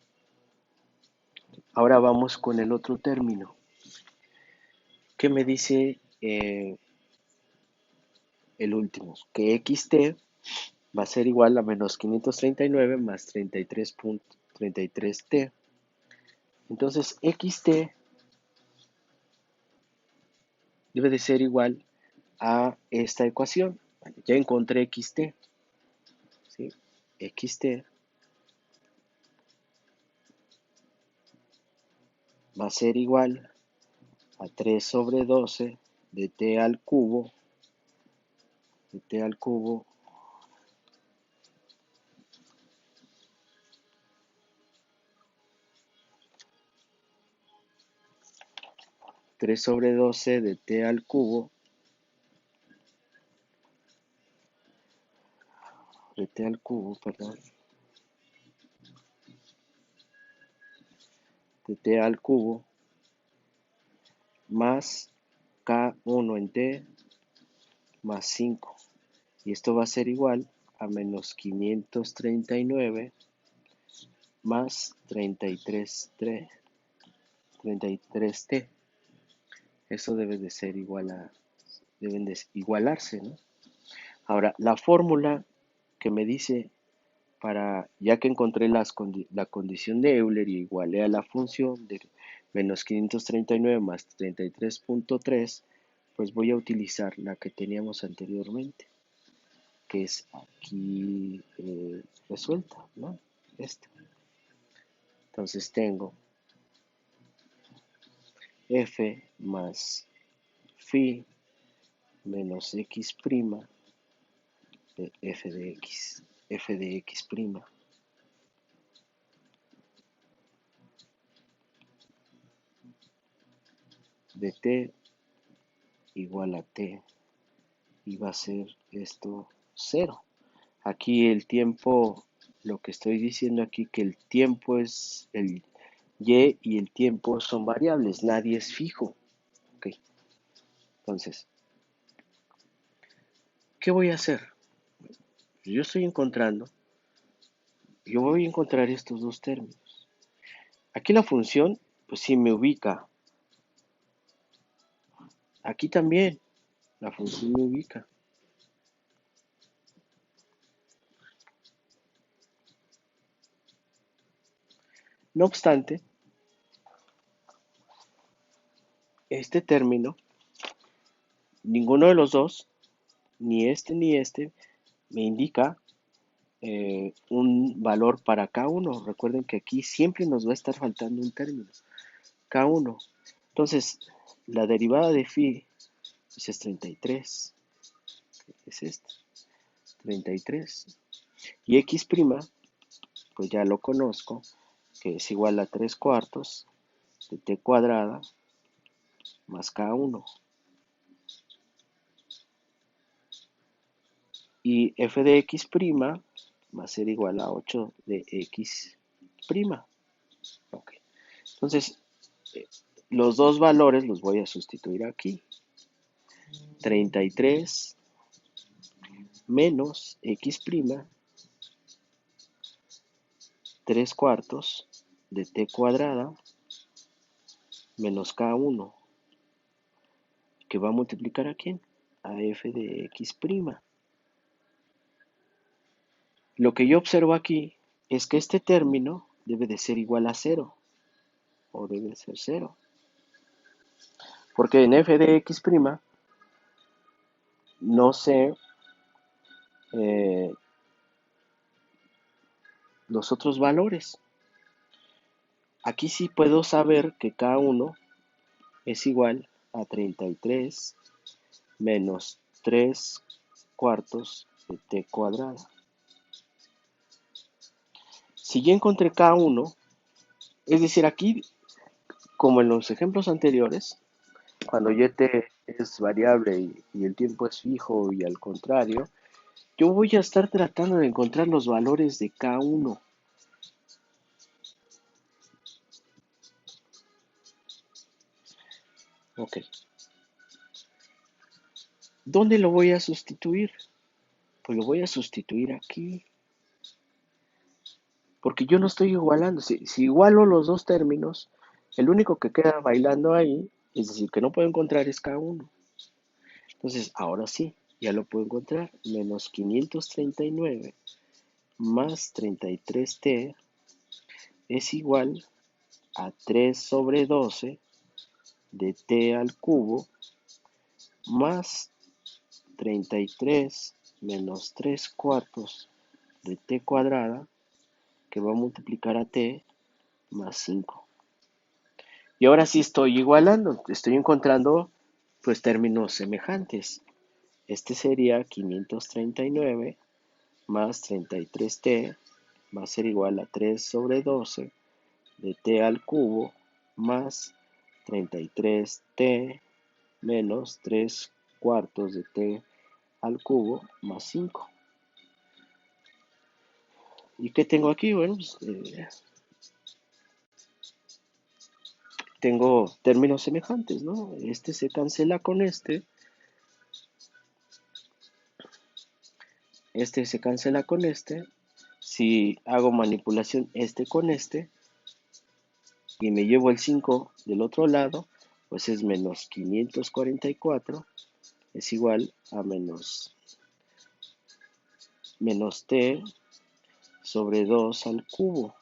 Ahora vamos con el otro término. ¿Qué me dice el último? Que xt va a ser igual a menos 539 más 33.33t. Entonces xt debe de ser igual a esta ecuación. Ya encontré xt, ¿sí? Xt va a ser igual a 3 sobre 12 de t al cubo, de t al cubo, tres sobre 12 de t al cubo, de t al cubo, perdón, de t al cubo, más k1 en t, más 5. Y esto va a ser igual a menos 539 más 33t. Eso debe de ser igual a, deben de igualarse, ¿no? Ahora, la fórmula que me dice para, ya que encontré la condición de Euler y igualé a la función de menos 539 más 33.3, pues voy a utilizar la que teníamos anteriormente, que es aquí resuelta, ¿no? Esta. Entonces tengo f más phi menos x prima de f de x prima de t igual a t, y va a ser esto 0. Aquí el tiempo, lo que estoy diciendo aquí, que el tiempo es el y el tiempo son variables, nadie es fijo. Ok, entonces, ¿qué voy a hacer? Yo voy a encontrar estos dos términos. Aquí la función, pues sí me ubica. Aquí también la función me ubica. No obstante, este término, ninguno de los dos, ni este, me indica un valor para K1. Recuerden que aquí siempre nos va a estar faltando un término, K1. Entonces, la derivada de phi pues es 33, es esta, 33. Y x', pues ya lo conozco, que es igual a 3 cuartos de t cuadrada más K1. Y f de x' va a ser igual a 8 de x'. Okay. Entonces, los dos valores los voy a sustituir aquí. 33 menos x', 3 cuartos de t cuadrada menos K1, que va a multiplicar a quién? A f de x'. Lo que yo observo aquí es que este término debe de ser igual a 0, o debe de ser 0. Porque en f de x' no sé los otros valores. Aquí sí puedo saber que K1 es igual a 33 menos 3 cuartos de t cuadrada. Si ya encontré K1, es decir, aquí, como en los ejemplos anteriores, cuando y t es variable y el tiempo es fijo y al contrario, yo voy a estar tratando de encontrar los valores de K1. Ok. ¿Dónde lo voy a sustituir? Pues lo voy a sustituir aquí. Porque yo no estoy igualando. Si igualo los dos términos, el único que queda bailando ahí, es decir, que no puedo encontrar es K1. Entonces, ahora sí, ya lo puedo encontrar. Menos 539 más 33t es igual a 3 sobre 12 de t al cubo más 33 menos 3 cuartos de t cuadrada, que va a multiplicar a t más 5. Y ahora sí estoy igualando, estoy encontrando pues términos semejantes. Este sería 539 más 33t va a ser igual a 3 sobre 12 de t al cubo más 33t menos 3 cuartos de t al cubo más 5. ¿Y qué tengo aquí? Bueno, pues, tengo términos semejantes, ¿no? Este se cancela con este se cancela con este. Si hago manipulación este con este y me llevo el 5 del otro lado, pues es menos 544 es igual a menos t sobre 2 al cubo.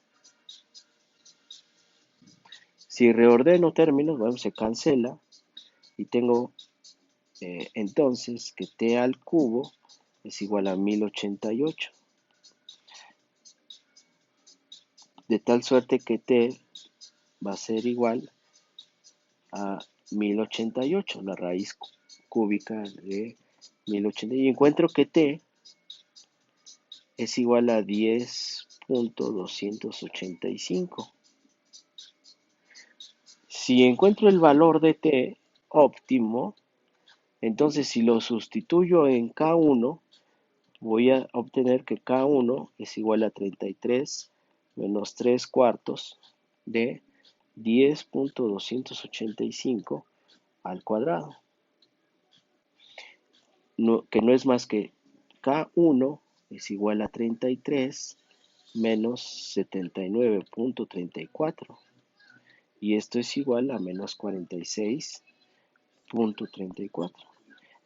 Si reordeno términos, bueno, se cancela y tengo entonces que t al cubo es igual a 1088. De tal suerte que t va a ser igual a 1088, la raíz cúbica de 1088. Y encuentro que t es igual a 10.285. Si encuentro el valor de t óptimo, entonces si lo sustituyo en K1, voy a obtener que K1 es igual a 33 menos 3 cuartos de 10.285 al cuadrado, que no es más que K1 es igual a 33 menos 79.34. Y esto es igual a menos 46.34.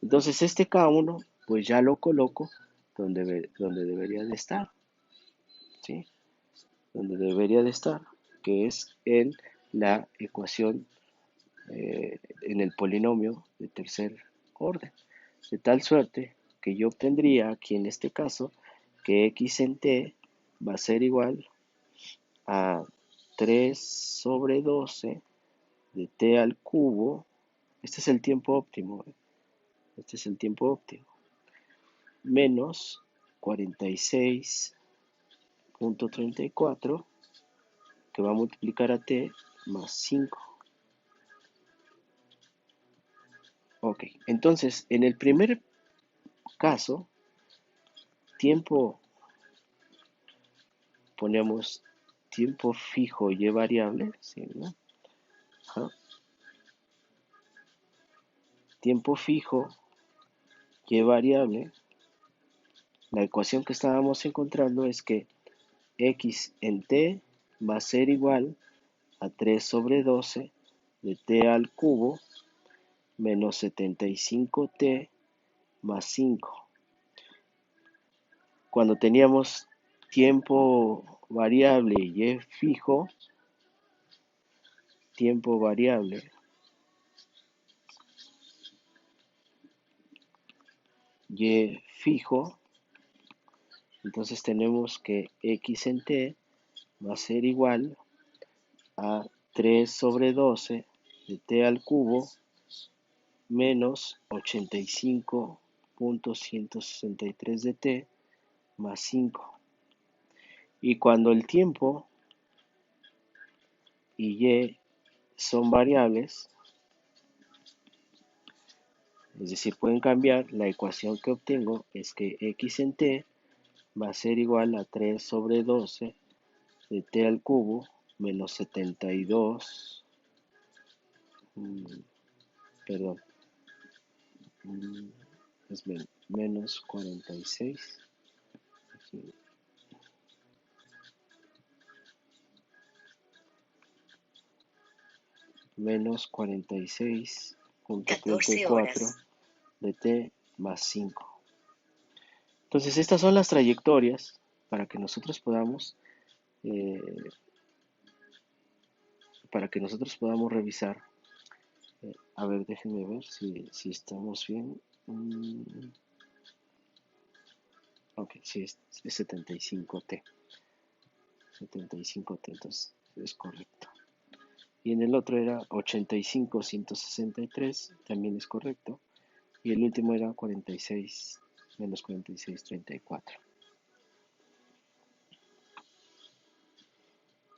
Entonces este K1 pues ya lo coloco donde debería de estar, ¿sí? Donde debería de estar, que es en la ecuación, en el polinomio de tercer orden. De tal suerte que yo obtendría aquí en este caso que x en t va a ser igual a 3 sobre 12 de t al cubo. Este es el tiempo óptimo, este es el tiempo óptimo, menos 46.34, que va a multiplicar a t más 5. Ok, entonces en el primer caso, tiempo, ponemos tiempo fijo y variable, ¿sí, no? Ajá. Tiempo fijo y variable, la ecuación que estábamos encontrando es que x en t va a ser igual a 3 sobre 12 de t al cubo menos 75t más 5. Cuando teníamos tiempo variable y fijo, tiempo variable y fijo, entonces tenemos que x en t va a ser igual a 3 sobre 12 de t al cubo menos 85.163 de t más 5. Y cuando el tiempo y son variables, es decir, pueden cambiar, la ecuación que obtengo es que x en t va a ser igual a 3 sobre 12 de t al cubo menos 72, perdón, es menos 46, aquí, menos 46.34 de t más 5. Entonces estas son las trayectorias para que nosotros podamos para que nosotros podamos revisar. A ver, déjenme ver si estamos bien. Ok, sí, es 75T. 75T, entonces es correcto. Y en el otro era 85,163, también es correcto. Y el último era 46, menos 46,34.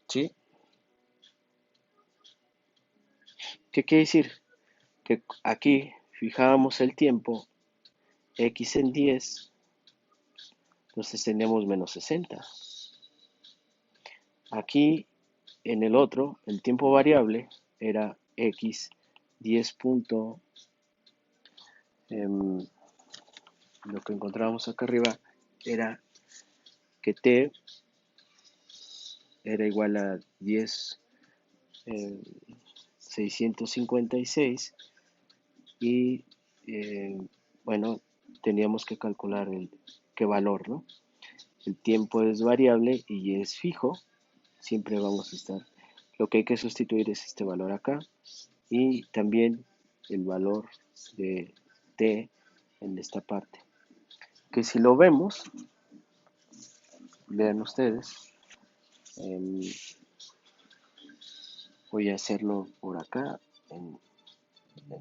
¿Sí? ¿Qué quiere decir? Que aquí fijábamos el tiempo X en 10, entonces teníamos menos 60. Aquí en el otro, el tiempo variable era X 10 punto, lo que encontrábamos acá arriba era que T era igual a 10, 656 y bueno, teníamos que calcular qué valor, ¿no? El tiempo es variable y es fijo, siempre vamos a estar. Lo que hay que sustituir es este valor acá y también el valor de T en esta parte. Que si lo vemos, vean ustedes, voy a hacerlo por acá en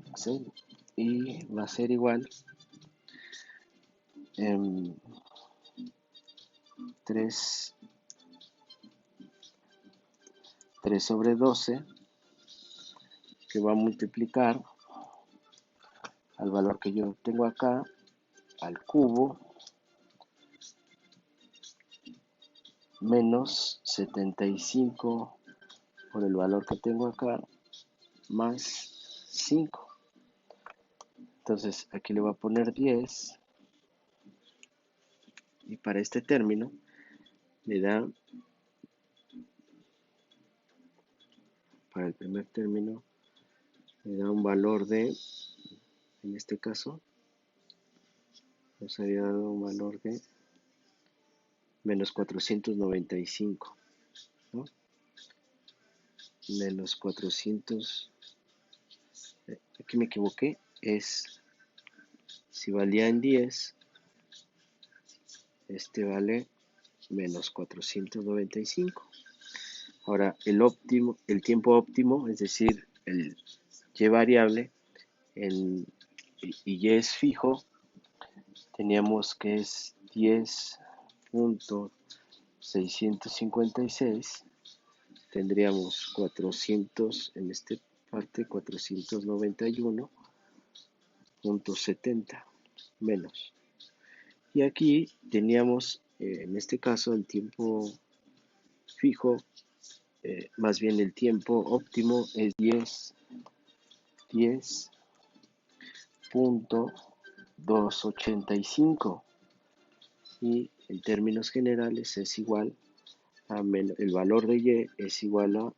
Excel y va a ser igual 3 sobre 12 que va a multiplicar al valor que yo tengo acá al cubo menos 75 por el valor que tengo acá más 5. Entonces aquí le voy a poner 10 y para este término me da, para el primer término, me da un valor de, en este caso, nos había dado un valor de menos 495, ¿no? Menos 400, aquí me equivoqué, es, si valía en 10, este vale menos 495. Ahora, el tiempo óptimo, es decir, el y variable, y y es fijo, teníamos que es 10,656, tendríamos 400, en esta parte 491,70 menos. Y aquí teníamos, en este caso, el tiempo fijo, más bien el tiempo óptimo es 10,285 y en términos generales es igual a el valor de y es igual a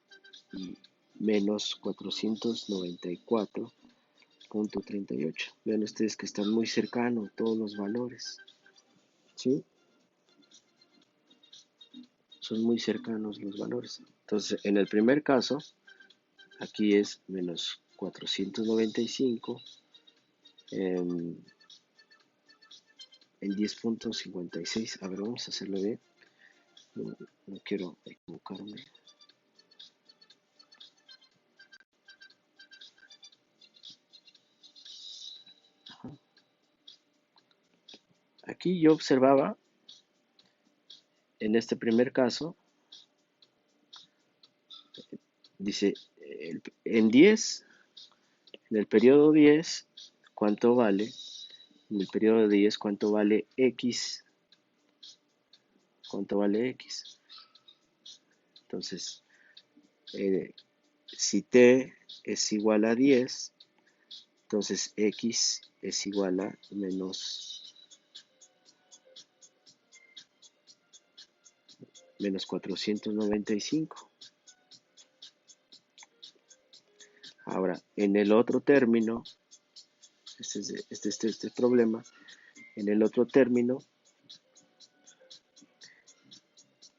menos 494,38. Vean ustedes que están muy cercanos todos los valores, ¿sí? Son muy cercanos los valores. Entonces, en el primer caso, aquí es menos 495 en 10,56. A ver, vamos a hacerlo bien. No quiero equivocarme. Aquí yo observaba, en este primer caso, dice, en 10, en el periodo 10, ¿cuánto vale? En el periodo 10, ¿cuánto vale X? ¿Cuánto vale X? Entonces, si T es igual a 10, entonces X es igual a menos 495. Ahora, en el otro término, este problema, en el otro término,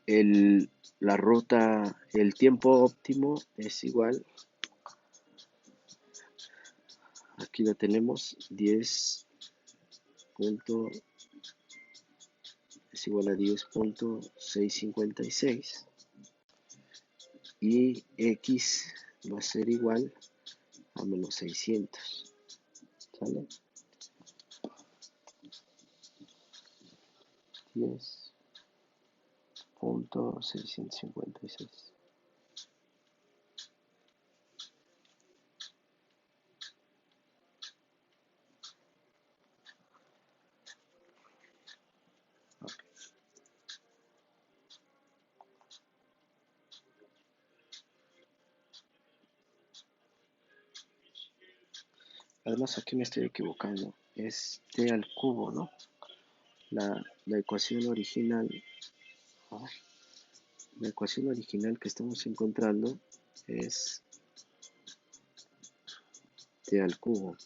el la ruta, el tiempo óptimo es igual, aquí lo tenemos, 10 punto, es igual a 10.656 y x va a ser igual a menos 600, ¿sale? 10.656. Además aquí me estoy equivocando, es t al cubo, ¿no? La ecuación original, la ecuación original que estamos encontrando es t al cubo.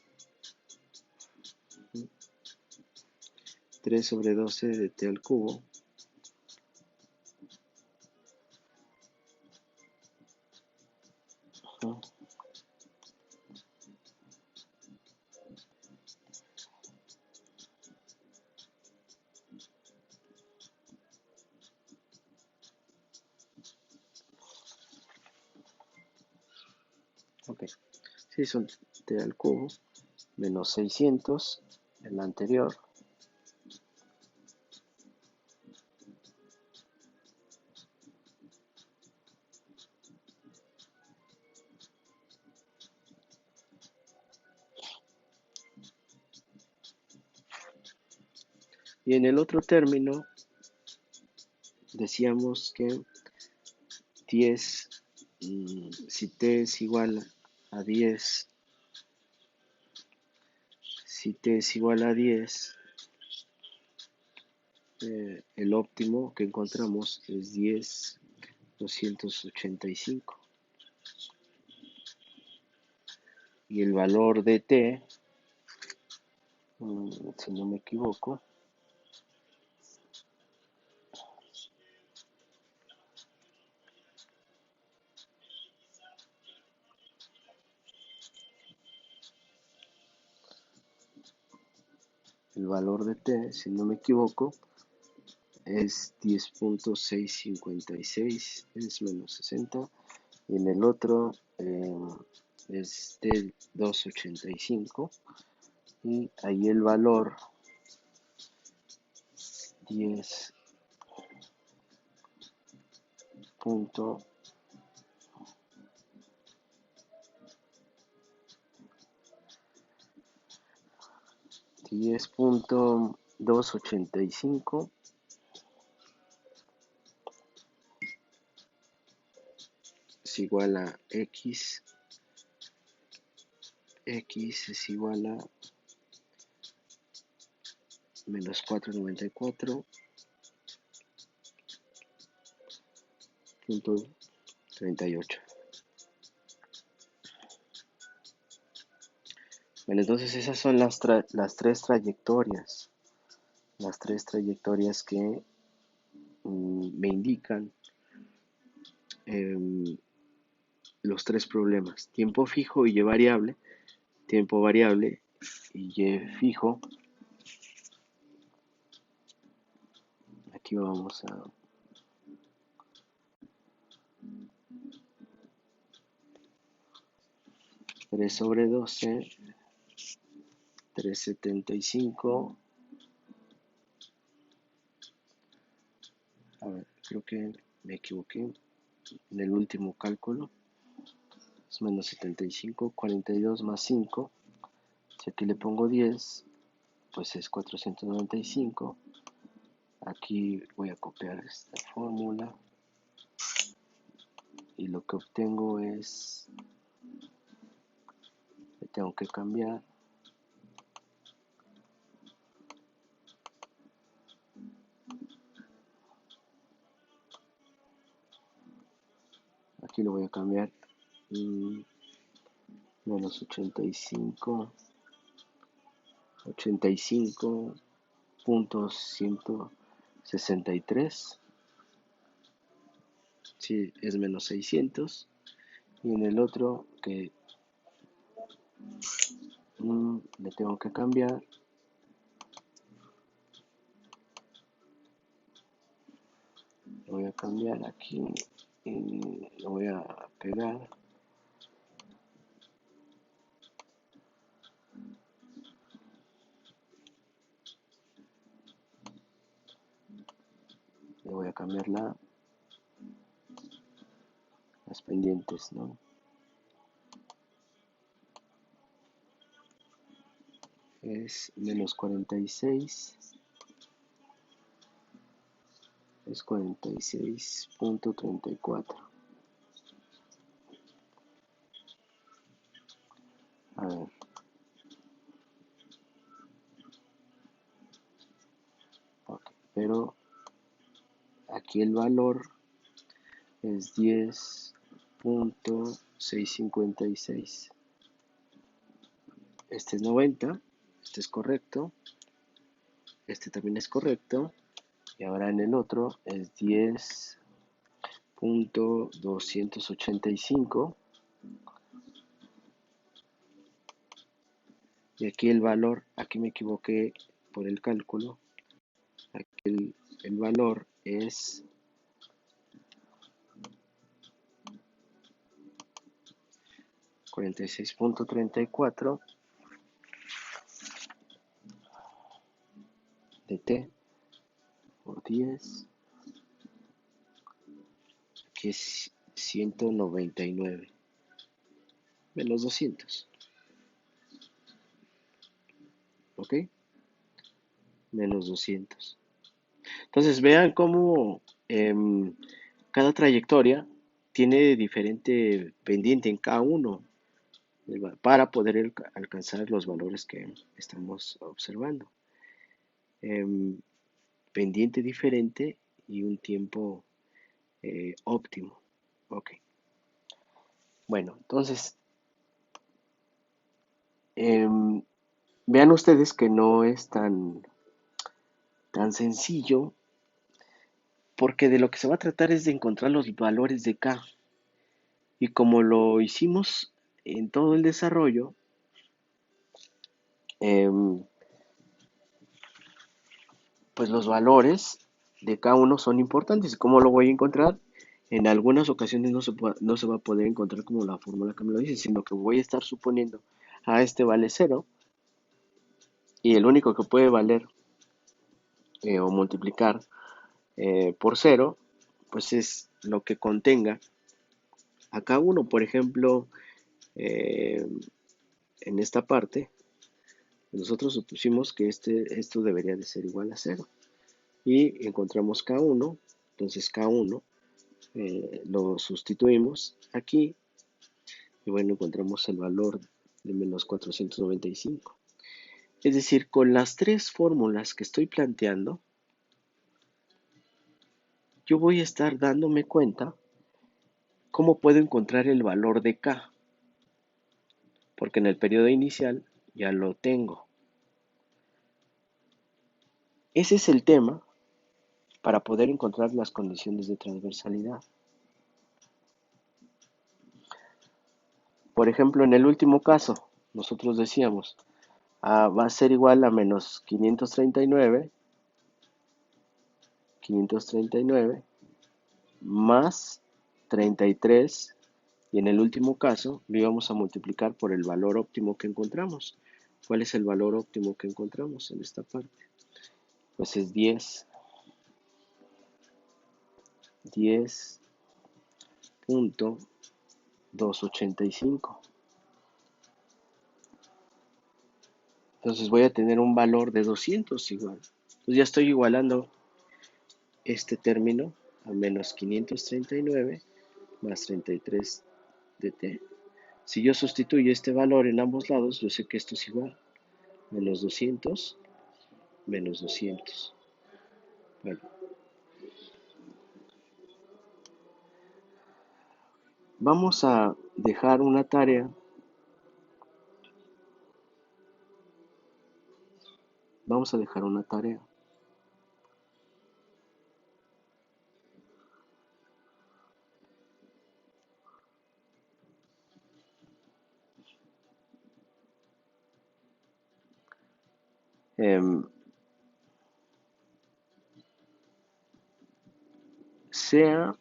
3 sobre 12 de t al cubo ok, sí, son t al cubo menos 600 en la anterior, y en el otro término decíamos que 10, si t es igual a 10, si t es igual a 10, el óptimo que encontramos es 10.285 y el valor de t, si no me equivoco, el valor de t, si no me equivoco, es 10.656, es menos 60, y en el otro es de 285, y ahí el valor 10 punto 10.285 es igual a x es igual a menos 494.38. Bueno, entonces esas son las tres trayectorias, que me indican los tres problemas: tiempo fijo y y variable, tiempo variable y y fijo. Aquí vamos a 3 sobre 12, 375. A ver, creo que me equivoqué en el último cálculo. Es menos 75, 42 más 5. Si aquí le pongo 10, pues es 495. Aquí voy a copiar esta fórmula y lo que obtengo es, le tengo que cambiar aquí lo voy a cambiar, menos 85.163 si es menos 600. Y en el otro que le tengo que cambiar, lo voy a cambiar aquí y lo voy a pegar. Le voy a cambiar las pendientes, ¿no? Es menos 46, es 46.34. A ver, ok, pero aquí el valor es 10.656. Este es 90, este es correcto, este también es correcto, y ahora en el otro es 10.285, y aquí el valor, aquí me equivoqué por el cálculo, aquí el valor es 46.34 de T por 10, que es 199, menos 200, ¿ok? Menos 200. Entonces vean cómo cada trayectoria tiene diferente pendiente en cada uno para poder alcanzar los valores que estamos observando. Em, Pendiente diferente y un tiempo óptimo. Ok. Bueno, entonces em, vean ustedes que no es tan sencillo, porque de lo que se va a tratar es de encontrar los valores de K. Y como lo hicimos en todo el desarrollo, em, pues los valores de cada uno son importantes. ¿Cómo lo voy a encontrar? En algunas ocasiones no se va a poder encontrar como la fórmula que me lo dice, sino que voy a estar suponiendo, este vale cero, y el único que puede valer o multiplicar por cero, pues es lo que contenga a cada uno. Por ejemplo, eh, en esta parte, nosotros supusimos que esto debería de ser igual a cero. Y encontramos K1, entonces K1 lo sustituimos aquí y bueno, encontramos el valor de menos 495. Es decir, con las tres fórmulas que estoy planteando, yo voy a estar dándome cuenta cómo puedo encontrar el valor de K, porque en el periodo inicial ya lo tengo. Ese es el tema para poder encontrar las condiciones de transversalidad. Por ejemplo, en el último caso, nosotros decíamos, va a ser igual a menos 539 más 33, y en el último caso lo íbamos a multiplicar por el valor óptimo que encontramos. ¿Cuál es el valor óptimo que encontramos en esta parte? Pues es 10.285. Entonces voy a tener un valor de 200 igual. Entonces ya estoy igualando este término a menos 539 más 33 de t. Si yo sustituyo este valor en ambos lados, yo sé que esto es igual. Menos 200 menos 200. Bueno, vamos a dejar una tarea. Vamos a dejar una tarea. em, sea,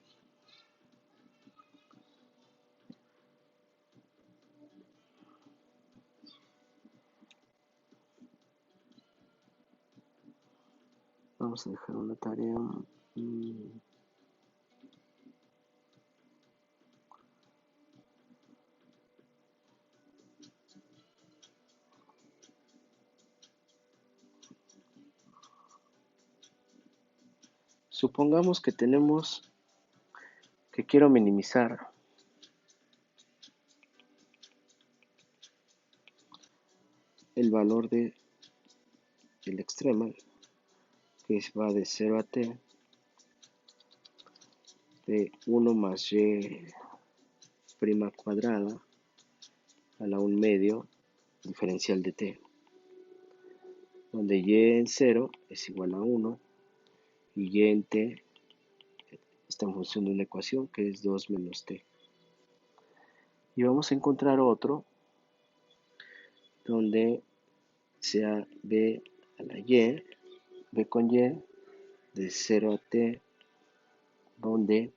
vamos a dejar una tarea. mm, Supongamos que quiero minimizar el valor del extremo, que va de 0 a t, de 1 más y prima cuadrada a la 1 medio diferencial de t, donde y en 0 es igual a 1 y y en t está en función de una ecuación que es 2 menos t. Y vamos a encontrar otro donde sea b a la y, b con y, de 0 a t, donde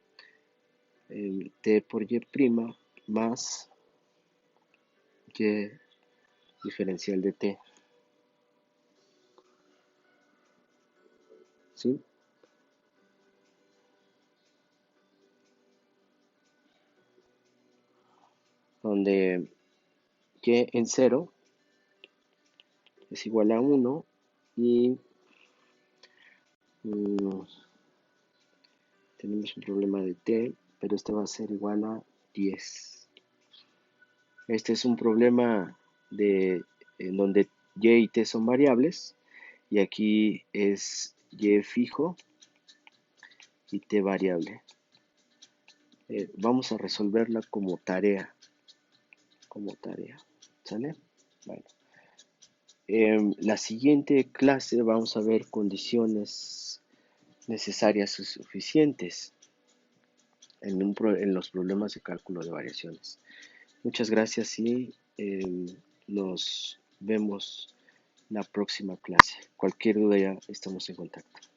t por y prima más y diferencial de t, ¿sí? Donde y en 0 es igual a 1 y mm, tenemos un problema de t, pero este va a ser igual a 10. Este es un problema en donde y y t son variables y aquí es y fijo y t variable. Vamos a resolverla como tarea, ¿sale? Bueno, la siguiente clase vamos a ver condiciones necesarias o suficientes en los problemas de cálculo de variaciones. Muchas gracias y nos vemos la próxima clase. Cualquier duda ya estamos en contacto.